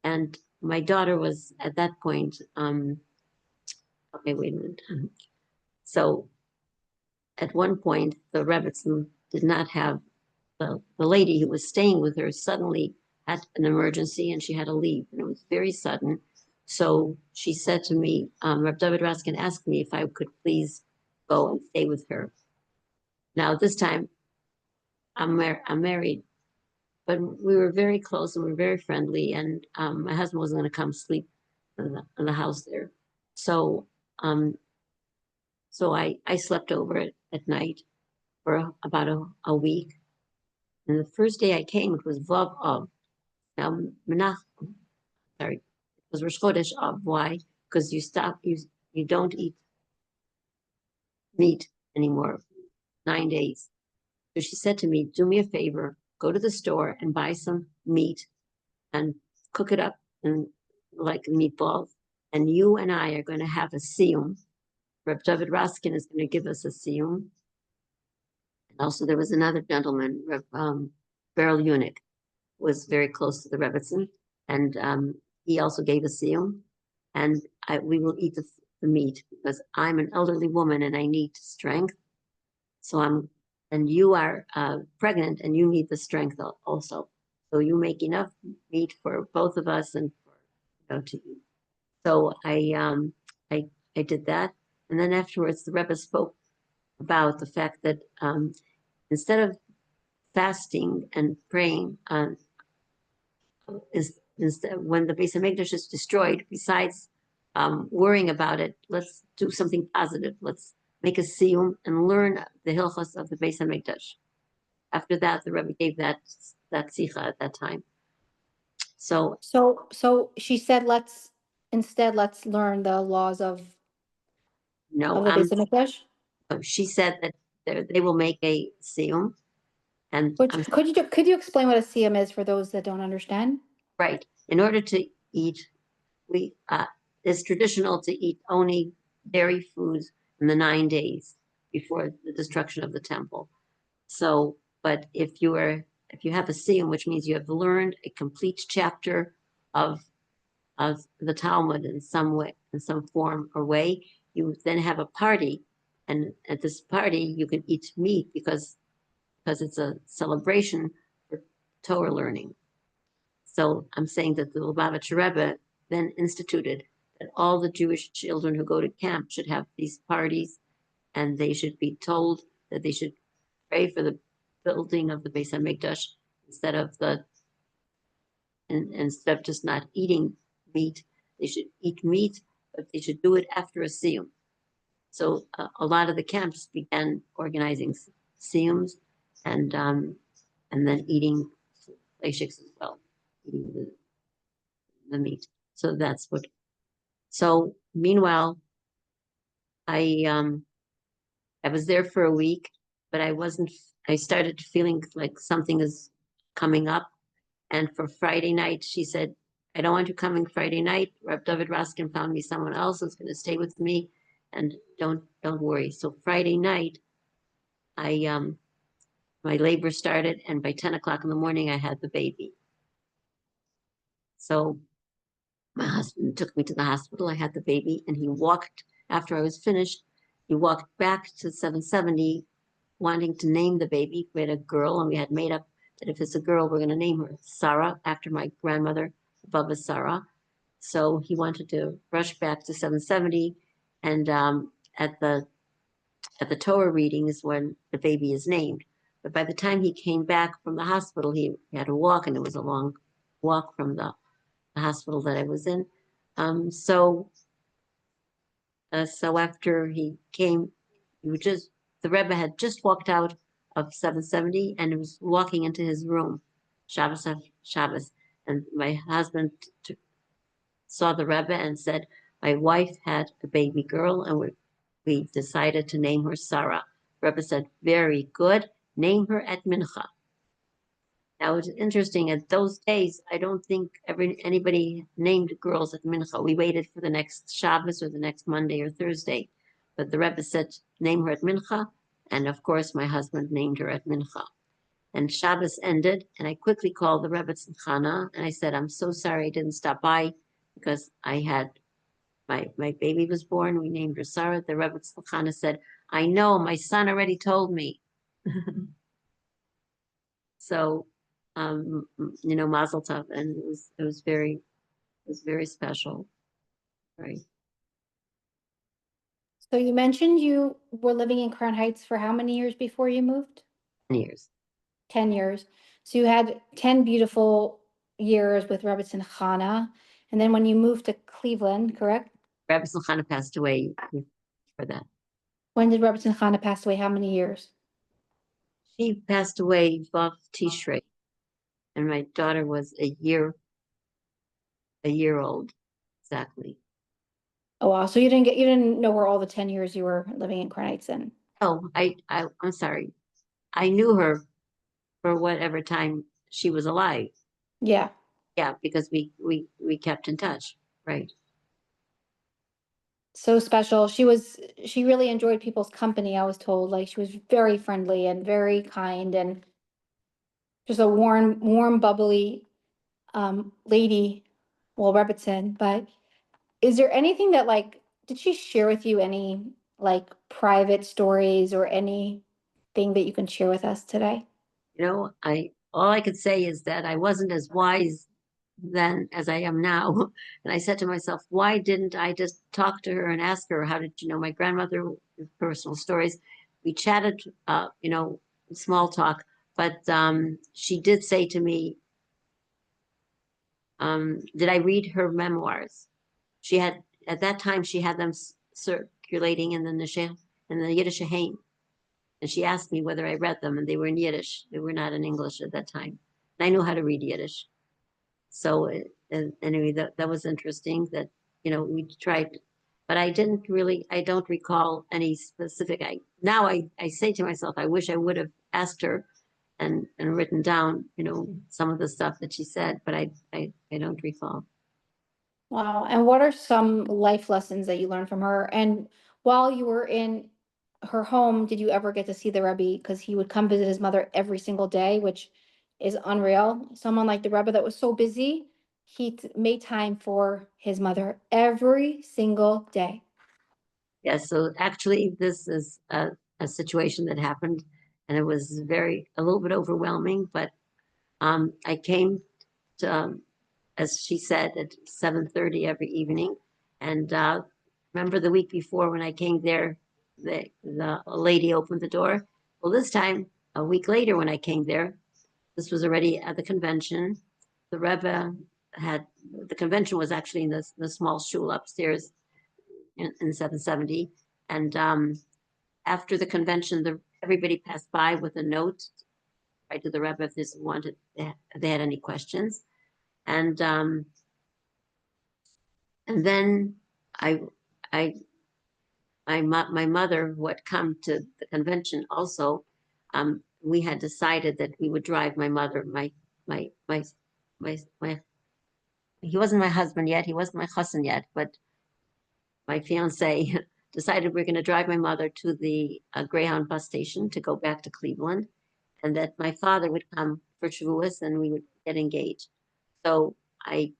And my daughter was at that point, okay, wait a minute. So at one point, the Rebbetzin did not have the lady who was staying with her suddenly had an emergency and she had to leave, and it was very sudden. So she said to me, Reb David Raskin asked me if I could please go and stay with her. Now this time I'm married, but we were very close and we were very friendly, and my husband wasn't going to come sleep in the house there. So um, so I slept over at night for about a week. And the first day I came, it was Vav Av. Now, sorry, it was Rosh Chodesh Av. Why? Because you don't eat meat anymore, 9 days. So she said to me, "Do me a favor, go to the store and buy some meat and cook it up and like meatballs. And you and I are going to have a siyum. Reb David Raskin is going to give us a siyum." And also, there was another gentleman, Beryl Unick, was very close to the Rebbetzin, and he also gave a siyum. And we will eat the meat because I'm an elderly woman and I need strength. So I'm and you are pregnant and you need the strength also. So you make enough meat for both of us and for, to eat. So I did that, and then afterwards the Rebbe spoke about the fact that instead of fasting and praying is when the Beis Hamikdash is destroyed, besides worrying about it, let's do something positive. Let's make a siyum and learn the hilchos of the Beis Hamikdash. After that, the Rebbe gave that sicha at that time. So So she said, let's learn the laws no, of the Beis Hamikdash. she said that they will make a siyum, and Which could you explain what a siyum is for those that don't understand? right. In order to eat, we it's traditional to eat only dairy foods in the 9 days before the destruction of the temple. So, but if you have a siyum, which means you have learned a complete chapter of the Talmud in some way, in some form or way, you then have a party, and at this party you can eat meat because it's a celebration for Torah learning. So I'm saying that the Lubavitcher Rebbe then instituted that all the Jewish children who go to camp should have these parties, and they should be told that they should pray for the building of the Beis Hamikdash instead of instead of just not eating meat. They should eat meat, but they should do it after a siyum. So a lot of the camps began organizing siyums and then eating legacies as well, eating the meat. So that's what. So meanwhile, I was there for a week, but I wasn't. I started feeling like something is coming up. And for Friday night, she said, "I don't want you coming Friday night. Reb David Raskin found me someone else who's going to stay with me, and don't worry." So Friday night, I my labor started, and by 10 o'clock in the morning, I had the baby. So my husband took me to the hospital. I had the baby, and he walked after I was finished. He walked back to 770, wanting to name the baby. We had a girl, and we had made up that if it's a girl, we're going to name her Sarah after my grandmother, Baba Sarah. So he wanted to rush back to 770, and at the Torah reading is when the baby is named. But by the time he came back from the hospital, he had to walk, and it was a long walk from the hospital that I was in. So after he came, the Rebbe had just walked out of 770 and was walking into his room, Shabbos after Shabbos, and my husband saw the Rebbe and said, "My wife had a baby girl, and we decided to name her Sarah." Rebbe said, "Very good. Name her at Mincha." Now it's interesting. At those days, I don't think anybody named girls at Mincha. We waited for the next Shabbos or the next Monday or Thursday, but the Rebbe said, "Name her at Mincha," and of course, my husband named her at Mincha. And Shabbos ended, and I quickly called the Rebbetzin Chana, and I said, "I'm so sorry I didn't stop by because I had my baby was born. We named her Sarah." The Rebbetzin Chana said, "I know, my son already told me." So, Mazel Tov, and it was very special, right? So you mentioned you were living in Crown Heights for how many years before you moved? 10 years. 10 years. So you had 10 beautiful years with Rebbetzin Chana. And then when you moved to Cleveland, correct? Rebbetzin Chana passed away for that. When did Rebbetzin Chana pass away? How many years? She passed away off Tishrei, and my daughter was a year old, exactly. Oh wow. So you didn't know her all the 10 years you were living in Crown Heights in. Oh, I'm sorry. I knew her for whatever time she was alive. Yeah. Yeah, because we kept in touch, right? So special. She really enjoyed people's company, I was told. Like she was very friendly and very kind and just a warm, bubbly lady, well, Rebbetzin. But is there anything that did she share with you any private stories or any thing that you can share with us today? You know, all I could say is that I wasn't as wise then as I am now. And I said to myself, why didn't I just talk to her and ask her, how did you know my grandmother, personal stories? We chatted, small talk, but she did say to me, did I read her memoirs? She had, at that time, she had them circulating in the Yiddish Haim. And she asked me whether I read them, and they were in Yiddish. They were not in English at that time. And I knew how to read Yiddish. So anyway, that was interesting that, we tried, but I don't recall any specific. Now I say to myself, I wish I would have asked her and written down, some of the stuff that she said, but I don't recall. Wow. And what are some life lessons that you learned from her? And while you were in her home, did you ever get to see the Rebbe? Because he would come visit his mother every single day, which is unreal. Someone like the Rebbe that was so busy, he made time for his mother every single day. Yeah, so actually, this is a situation that happened, and it was a little bit overwhelming, but I came to, as she said, at 7:30 every evening. And remember the week before when I came there, the lady opened the door. Well, this time, a week later when I came there, this was already at the convention. The Rebbe the convention was actually in the small shul upstairs in 770. And after the convention, everybody passed by with a note right to the Rebbe if they had any questions. And then I, I, my mother, who had come to the convention also, we had decided that we would drive my mother, my, he wasn't my husband yet, he wasn't my husband yet, but my fiance decided we're going to drive my mother to the Greyhound bus station to go back to Cleveland, and that my father would come for Shavuos and we would get engaged. So I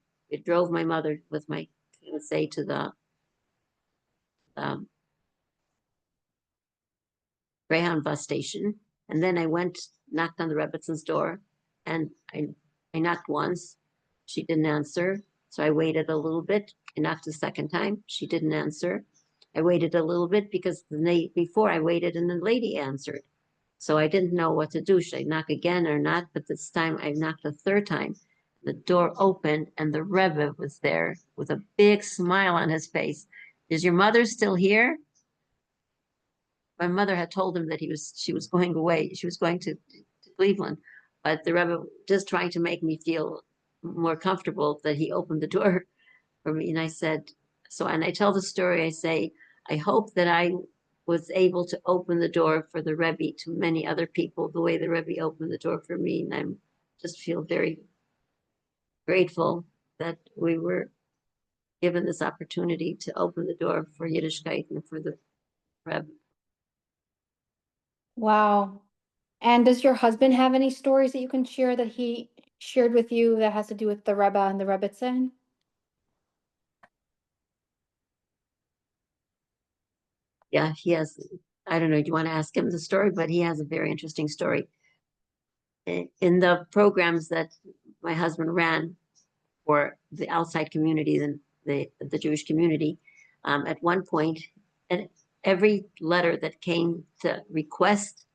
drove my mother with my fiance to the um, Greyhound bus station. And then I knocked on the Rebbetzins' door, and I knocked once. She didn't answer. So I waited a little bit. I knocked the second time. She didn't answer. I waited a little bit because the night before I waited and the lady answered. So I didn't know what to do. Should I knock again or not? But this time I knocked a third time. The door opened and the Rebbe was there with a big smile on his face. Is your mother still here? My mother had told him that she was going away. She was going to Cleveland, but the Rebbe just trying to make me feel more comfortable that he opened the door for me. And I said, and I tell the story, I say, I hope that I was able to open the door for the Rebbe to many other people the way the Rebbe opened the door for me. And I'm just feel very grateful that we were given this opportunity to open the door for Yiddishkeit and for the Rebbe. Wow. And does your husband have any stories that you can share that he shared with you that has to do with the Rebbe and the Rebbetzin? Yeah, he has, I don't know, do you want to ask him the story? But he has a very interesting story. In the programs that my husband ran for the outside community, the Jewish community, at one point, and every letter that came to request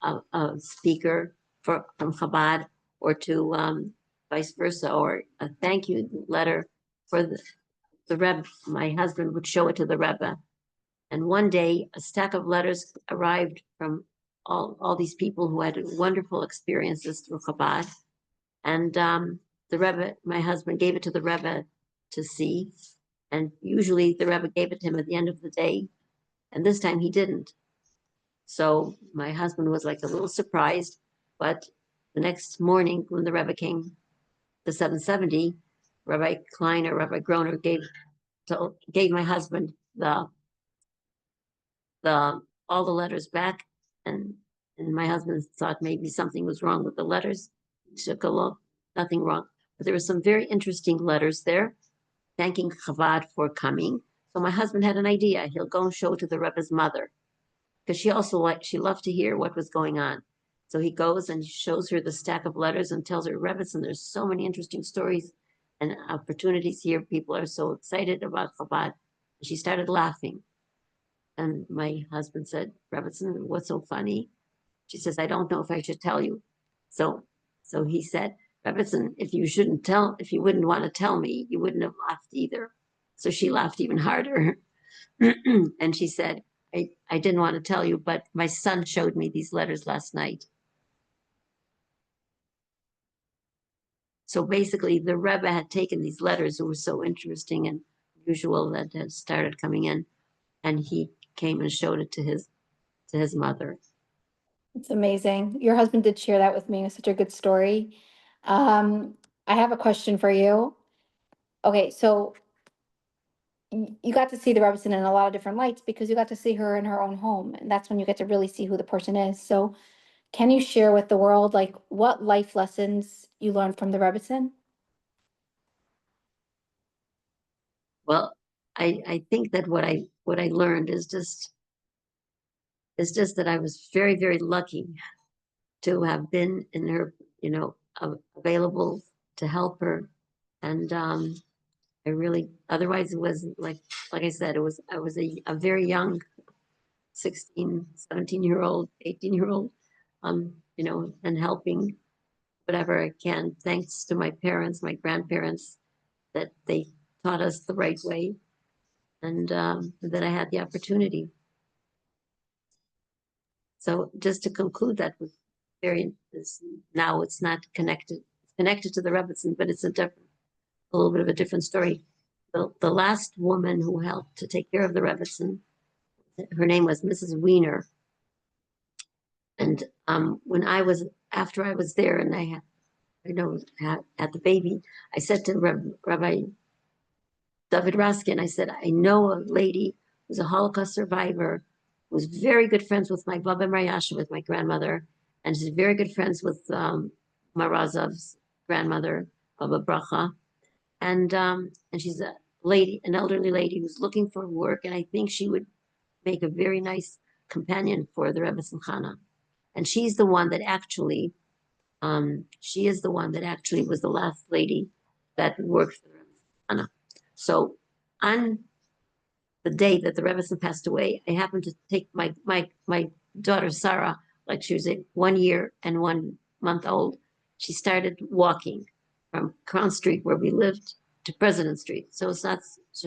a speaker from Chabad or to vice versa, or a thank you letter for the Rebbe, my husband would show it to the Rebbe. And one day, a stack of letters arrived from all these people who had wonderful experiences through Chabad. And the Rebbe, my husband, gave it to the Rebbe to see. And usually the Rebbe gave it to him at the end of the day. And this time he didn't. So my husband was like a little surprised. But the next morning, when the Rebbe came to 770, Rabbi Kleiner, Rabbi Groner gave my husband all the letters back, and my husband thought maybe something was wrong with the letters. He took a look, nothing wrong. But there were some very interesting letters there, thanking Chabad for coming. So my husband had an idea. He'll go and show it to the Rebbe's mother. because she loved to hear what was going on. So he goes and shows her the stack of letters and tells her, Rebbetzin, there's so many interesting stories and opportunities here. People are so excited about Chabad. She started laughing. And my husband said, Rebbetzin, what's so funny? She says, I don't know if I should tell you. So he said, Rebbetzin, if you wouldn't want to tell me, you wouldn't have laughed either. So she laughed even harder. And she said, I didn't want to tell you, but my son showed me these letters last night. So basically, the Rebbe had taken these letters that were so interesting and usual that had started coming in, and he came and showed it to his mother. It's amazing. Your husband did share that with me. It was such a good story. I have a question for you. Okay, so you got to see the Rebbetzin in a lot of different lights because you got to see her in her own home, and that's when you get to really see who the person is. So, can you share with the world like what life lessons you learned from the Rebbetzin? Well, I think that what I learned is just that I was very, very lucky to have been in her, available to help her. And I really, otherwise it was like I said, I was a very young 16, 17-year-old, 18-year-old, and helping whatever I can, thanks to my parents, my grandparents, that they taught us the right way, and that I had the opportunity. So just to conclude that with now it's not connected, it's connected to the Rebbetzin, but it's a little bit of a different story. The last woman who helped to take care of the Rebbetzin, her name was Mrs. Wiener. And after I was there and had the baby, I said to Rabbi David Raskin, I said, I know a lady who's a Holocaust survivor, who's very good friends with my Baba Maryasha, with my grandmother, and she's very good friends with Marazov's grandmother, Baba Bracha. And she's an elderly lady who's looking for work, and I think she would make a very nice companion for the Rebbetzin Chana. And she's the one that actually, was the last lady that worked for the Rebbetzin Chana. So on the day that the Rebbetzin passed away, I happened to take my daughter Sarah, like she was 1 year and 1 month old. She started walking from Crown Street, where we lived, to President Street. So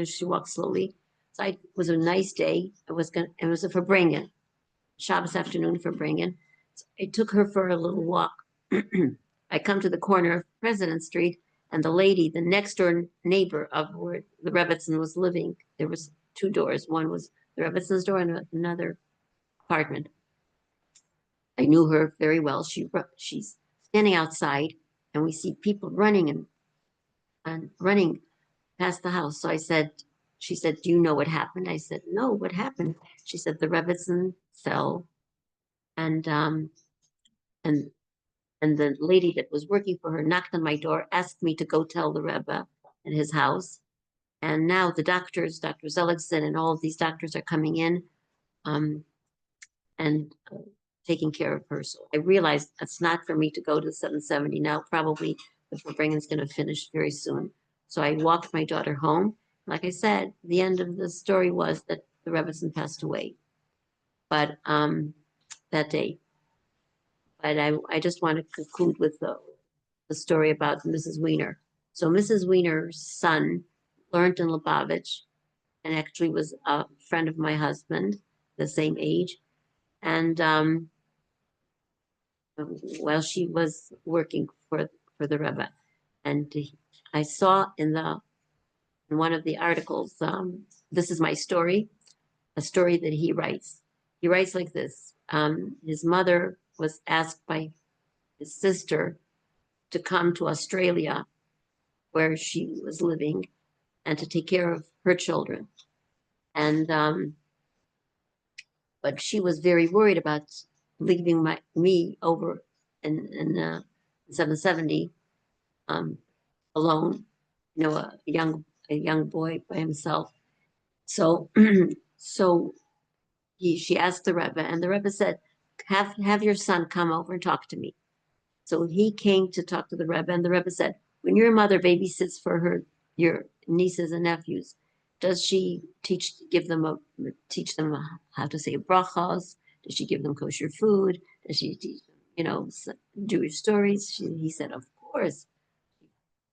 she walked slowly. So it was a nice day. It was a Farbrengen, Shabbos afternoon Farbrengen. So I took her for a little walk. I come to the corner of President Street, and the next door neighbor of where the Rebbetzin was living, there was 2 doors. One was the Rebetzin's door and another apartment. I knew her very well. She's standing outside, and we see people running and running past the house. So she said, do you know what happened? I said, no, what happened? She said, the Rebbetzin fell, and and the lady that was working for her knocked on my door, asked me to go tell the Rebbe at his house. And now the doctors, Dr. Zeligson and all of these doctors are coming in and taking care of her. So I realized it's not for me to go to the 770 now. Probably the Farbrengen's going to finish very soon. So I walked my daughter home. Like I said, the end of the story was that the Rebbetzin passed away, but that day. But I just want to conclude with the story about Mrs. Wiener. So Mrs. Wiener's son learned in Lubavitch and actually was a friend of my husband, the same age. And while she was working for the Rebbe, and I saw in one of the articles, this is my story, a story that he writes. He writes like this: his mother was asked by his sister to come to Australia, where she was living, and to take care of her children. And but she was very worried about leaving me over in 770 alone, a young boy by himself. So so she asked the Rebbe, and the Rebbe said, have your son come over and talk to me. So he came to talk to the Rebbe, and the Rebbe said, when your mother babysits for your nieces and nephews, does she teach them how to say brachos? Does she give them kosher food? Does she teach them, Jewish stories? He said, of course.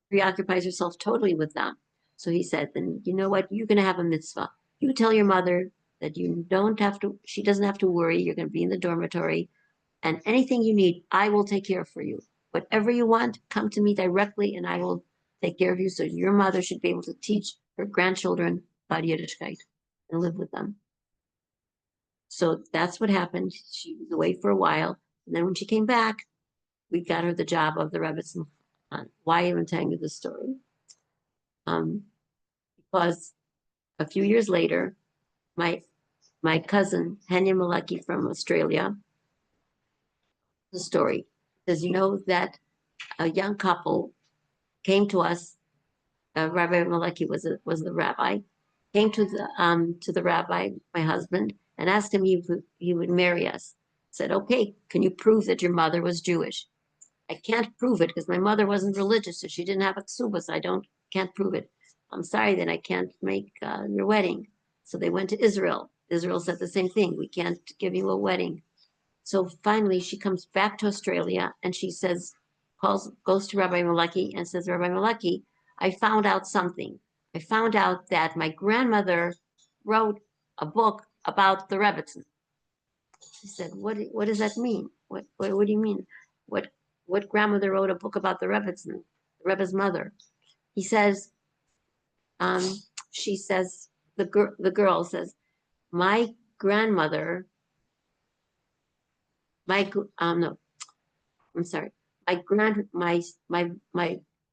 Preoccupies herself totally with them. So he said, then you know what? You're going to have a mitzvah. You tell your mother that she doesn't have to worry. You're going to be in the dormitory, and anything you need, I will take care of for you. Whatever you want, come to me directly and I will take care of you. So your mother should be able to teach her grandchildren about Yiddishkeit and live with them. So that's what happened. She was away for a while. And then when she came back, we got her the job of the Rebbetzin Chana. Why am I telling you this story? Because a few years later, my cousin, Henya Maleki from Australia, the story. Does you know that a young couple came to us. Rabbi Maleki was the rabbi. Came to the rabbi, my husband, and asked him if he would marry us. Said, okay, can you prove that your mother was Jewish? I can't prove it because my mother wasn't religious, so she didn't have a ksuba, so can't prove it. I'm sorry, then I can't make your wedding. So they went to Israel. Israel said the same thing. We can't give you a wedding. So finally, she comes back to Australia and she says, goes to Rabbi Maleki and says, Rabbi Maleki, I found out something. I found out that my grandmother wrote a book about the Rebbetzin. She said, what does that mean? What do you mean? What grandmother wrote a book about the Rebbetzin, the Rebbe's mother? He says, she says, the girl says, my grandmother, no, I'm sorry.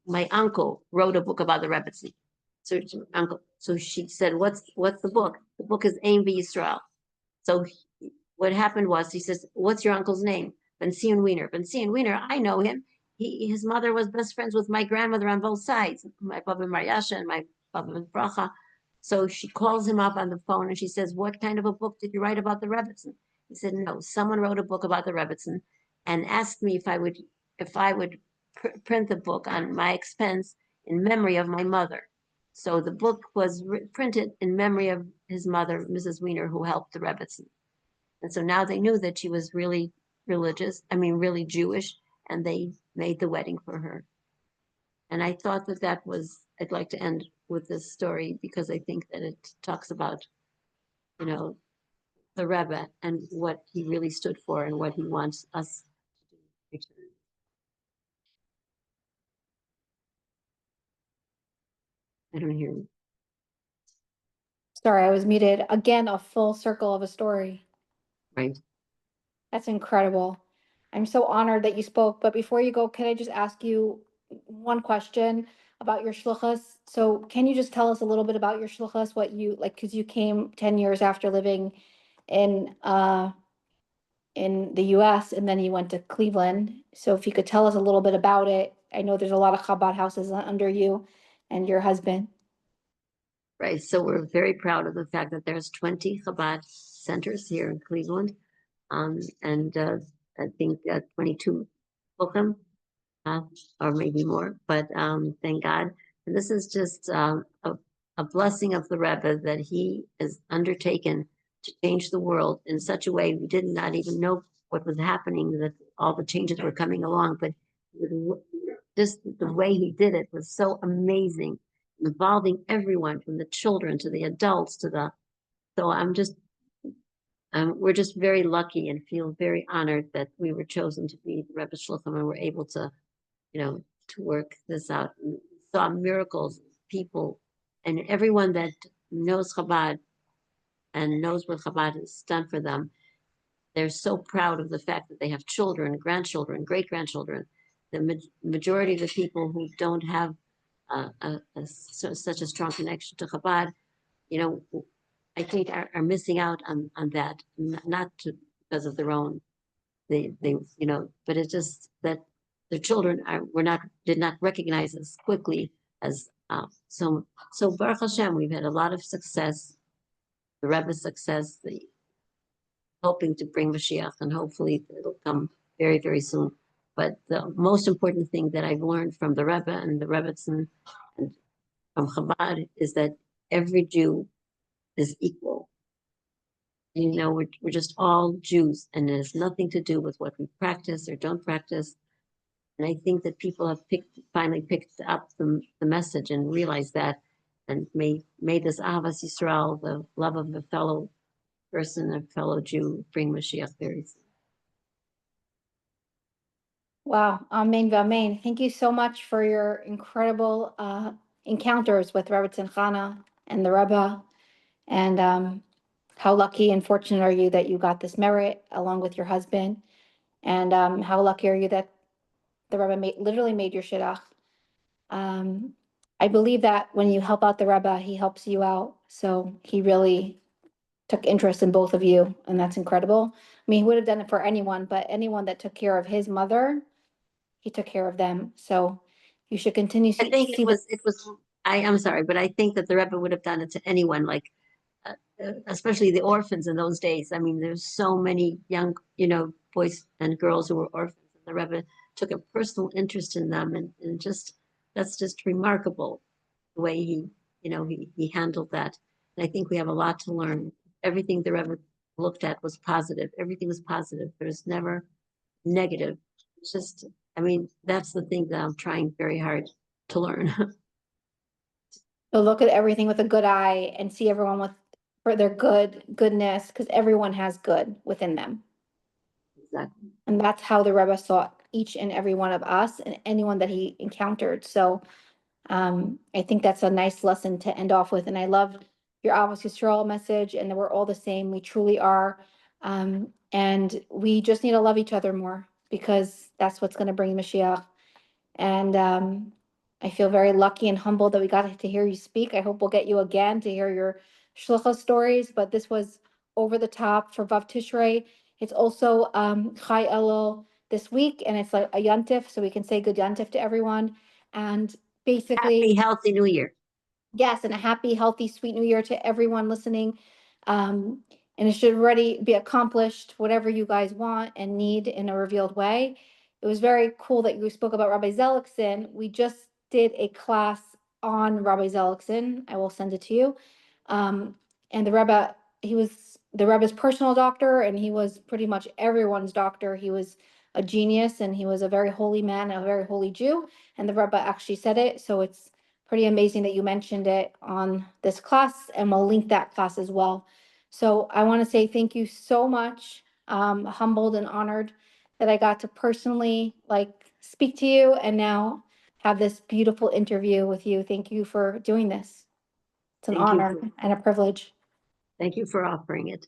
My uncle wrote a book about the Rebbetzin. So uncle. So she said, "What's the book? The book is Aim Yisrael." So what happened was, he says, "What's your uncle's name?" Ben Sion Wiener. Ben Sion Wiener. I know him. His mother was best friends with my grandmother on both sides, my Baba Mariasha and my Baba Bracha. So she calls him up on the phone and she says, "What kind of a book did you write about the Rebbetzin?" He said, "No, someone wrote a book about the Rebbetzin and asked me if I would print the book on my expense in memory of my mother." So the book was printed in memory of his mother, Mrs. Wiener, who helped the Rebbetzin. And so now they knew that she was really really Jewish, and they made the wedding for her. And I thought I'd like to end with this story because I think that it talks about, the Rebbe and what he really stood for and what he wants us to do. I don't hear you. Sorry, I was muted. Again, a full circle of a story. Right. That's incredible. I'm so honored that you spoke. But before you go, can I just ask you one question about your shluchas? So can you just tell us a little bit about your shluchas, what you like, because you came 10 years after living in the US and then you went to Cleveland. So if you could tell us a little bit about it. I know there's a lot of Chabad houses under you and your husband. Right. So we're very proud of the fact that there's 20 Chabad centers here in Cleveland. And I think 22 Bochum, or maybe more, but thank God. And this is just a blessing of the Rebbe that he is undertaken to change the world in such a way we did not even know what was happening, that all the changes were coming along, but just the way he did it was so amazing, involving everyone from the children to the adults so we're just very lucky and feel very honored that we were chosen to be the Rebbe Shluchim and we're able to, to work this out. And saw miracles, people, and everyone that knows Chabad and knows what Chabad has done for them. They're so proud of the fact that they have children, grandchildren, great-grandchildren. The majority of the people who don't have such a strong connection to Chabad, I think are missing out on that, not because of their own, but it's just that the children did not recognize as quickly as so Baruch Hashem, we've had a lot of success, the Rebbe's success, hoping to bring Mashiach, and hopefully it'll come very, very soon. But the most important thing that I've learned from the Rebbe and the Rebbetzin and from Chabad is that every Jew is equal. We're just all Jews, and it has nothing to do with what we practice or don't practice. And I think that people have finally picked up the message and realized that, and may this Ahavas Yisrael, the love of a fellow person, a fellow Jew, bring Mashiach very soon. Wow, amen, amen. Thank you so much for your incredible encounters with Rebbetzin Chana and the Rebbe. And how lucky and fortunate are you that you got this merit along with your husband? And how lucky are you that the Rebbe literally made your shidduch? I believe that when you help out the Rebbe, he helps you out. So he really took interest in both of you, and that's incredible. I mean, he would have done it for anyone, but anyone that took care of his mother, he took care of them. So you should continue I to think see I'm sorry, but I think that the Rebbe would have done it to anyone, like especially the orphans in those days. I mean, there's so many young, boys and girls who were orphans, and the Rebbe took a personal interest in them, and that's just remarkable the way he handled that. And I think we have a lot to learn. Everything the Rebbe looked at was positive. Everything was positive. There's never negative. It's just, I mean, that's the thing that I'm trying very hard to learn. to look at everything with a good eye and see everyone for their goodness, because everyone has good within them. Exactly. And that's how the Rebbe saw each and every one of us and anyone that he encountered. So I think that's a nice lesson to end off with. And I love your Ahavas Yisrael message, and that we're all the same. We truly are. And we just need to love each other more, because that's what's going to bring Mashiach. And I feel very lucky and humbled that we got to hear you speak. I hope we'll get you again to hear your shlucha stories, but this was over the top for Vav Tishrei. It's also Chai Elul this week, and it's like a Yantif, so we can say good Yantif to everyone. And basically, Happy, healthy New Year. yes, and a happy, healthy, sweet new year to everyone listening. And it should already be accomplished, whatever you guys want and need in a revealed way. It was very cool that you spoke about Rabbi Zelickson. We just did a class on Rabbi Zelickson. I will send it to you. And the Rebbe, he was the Rebbe's personal doctor, and he was pretty much everyone's doctor. He was a genius, and he was a very holy man, a very holy Jew. And the Rebbe actually said it. So it's pretty amazing that you mentioned it on this class, and we'll link that class as well. So I want to say thank you so much. Humbled and honored that I got to personally speak to you and now have this beautiful interview with you. Thank you for doing this. It's an honor and a privilege. Thank you for offering it.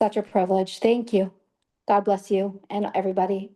Such a privilege. Thank you. God bless you and everybody.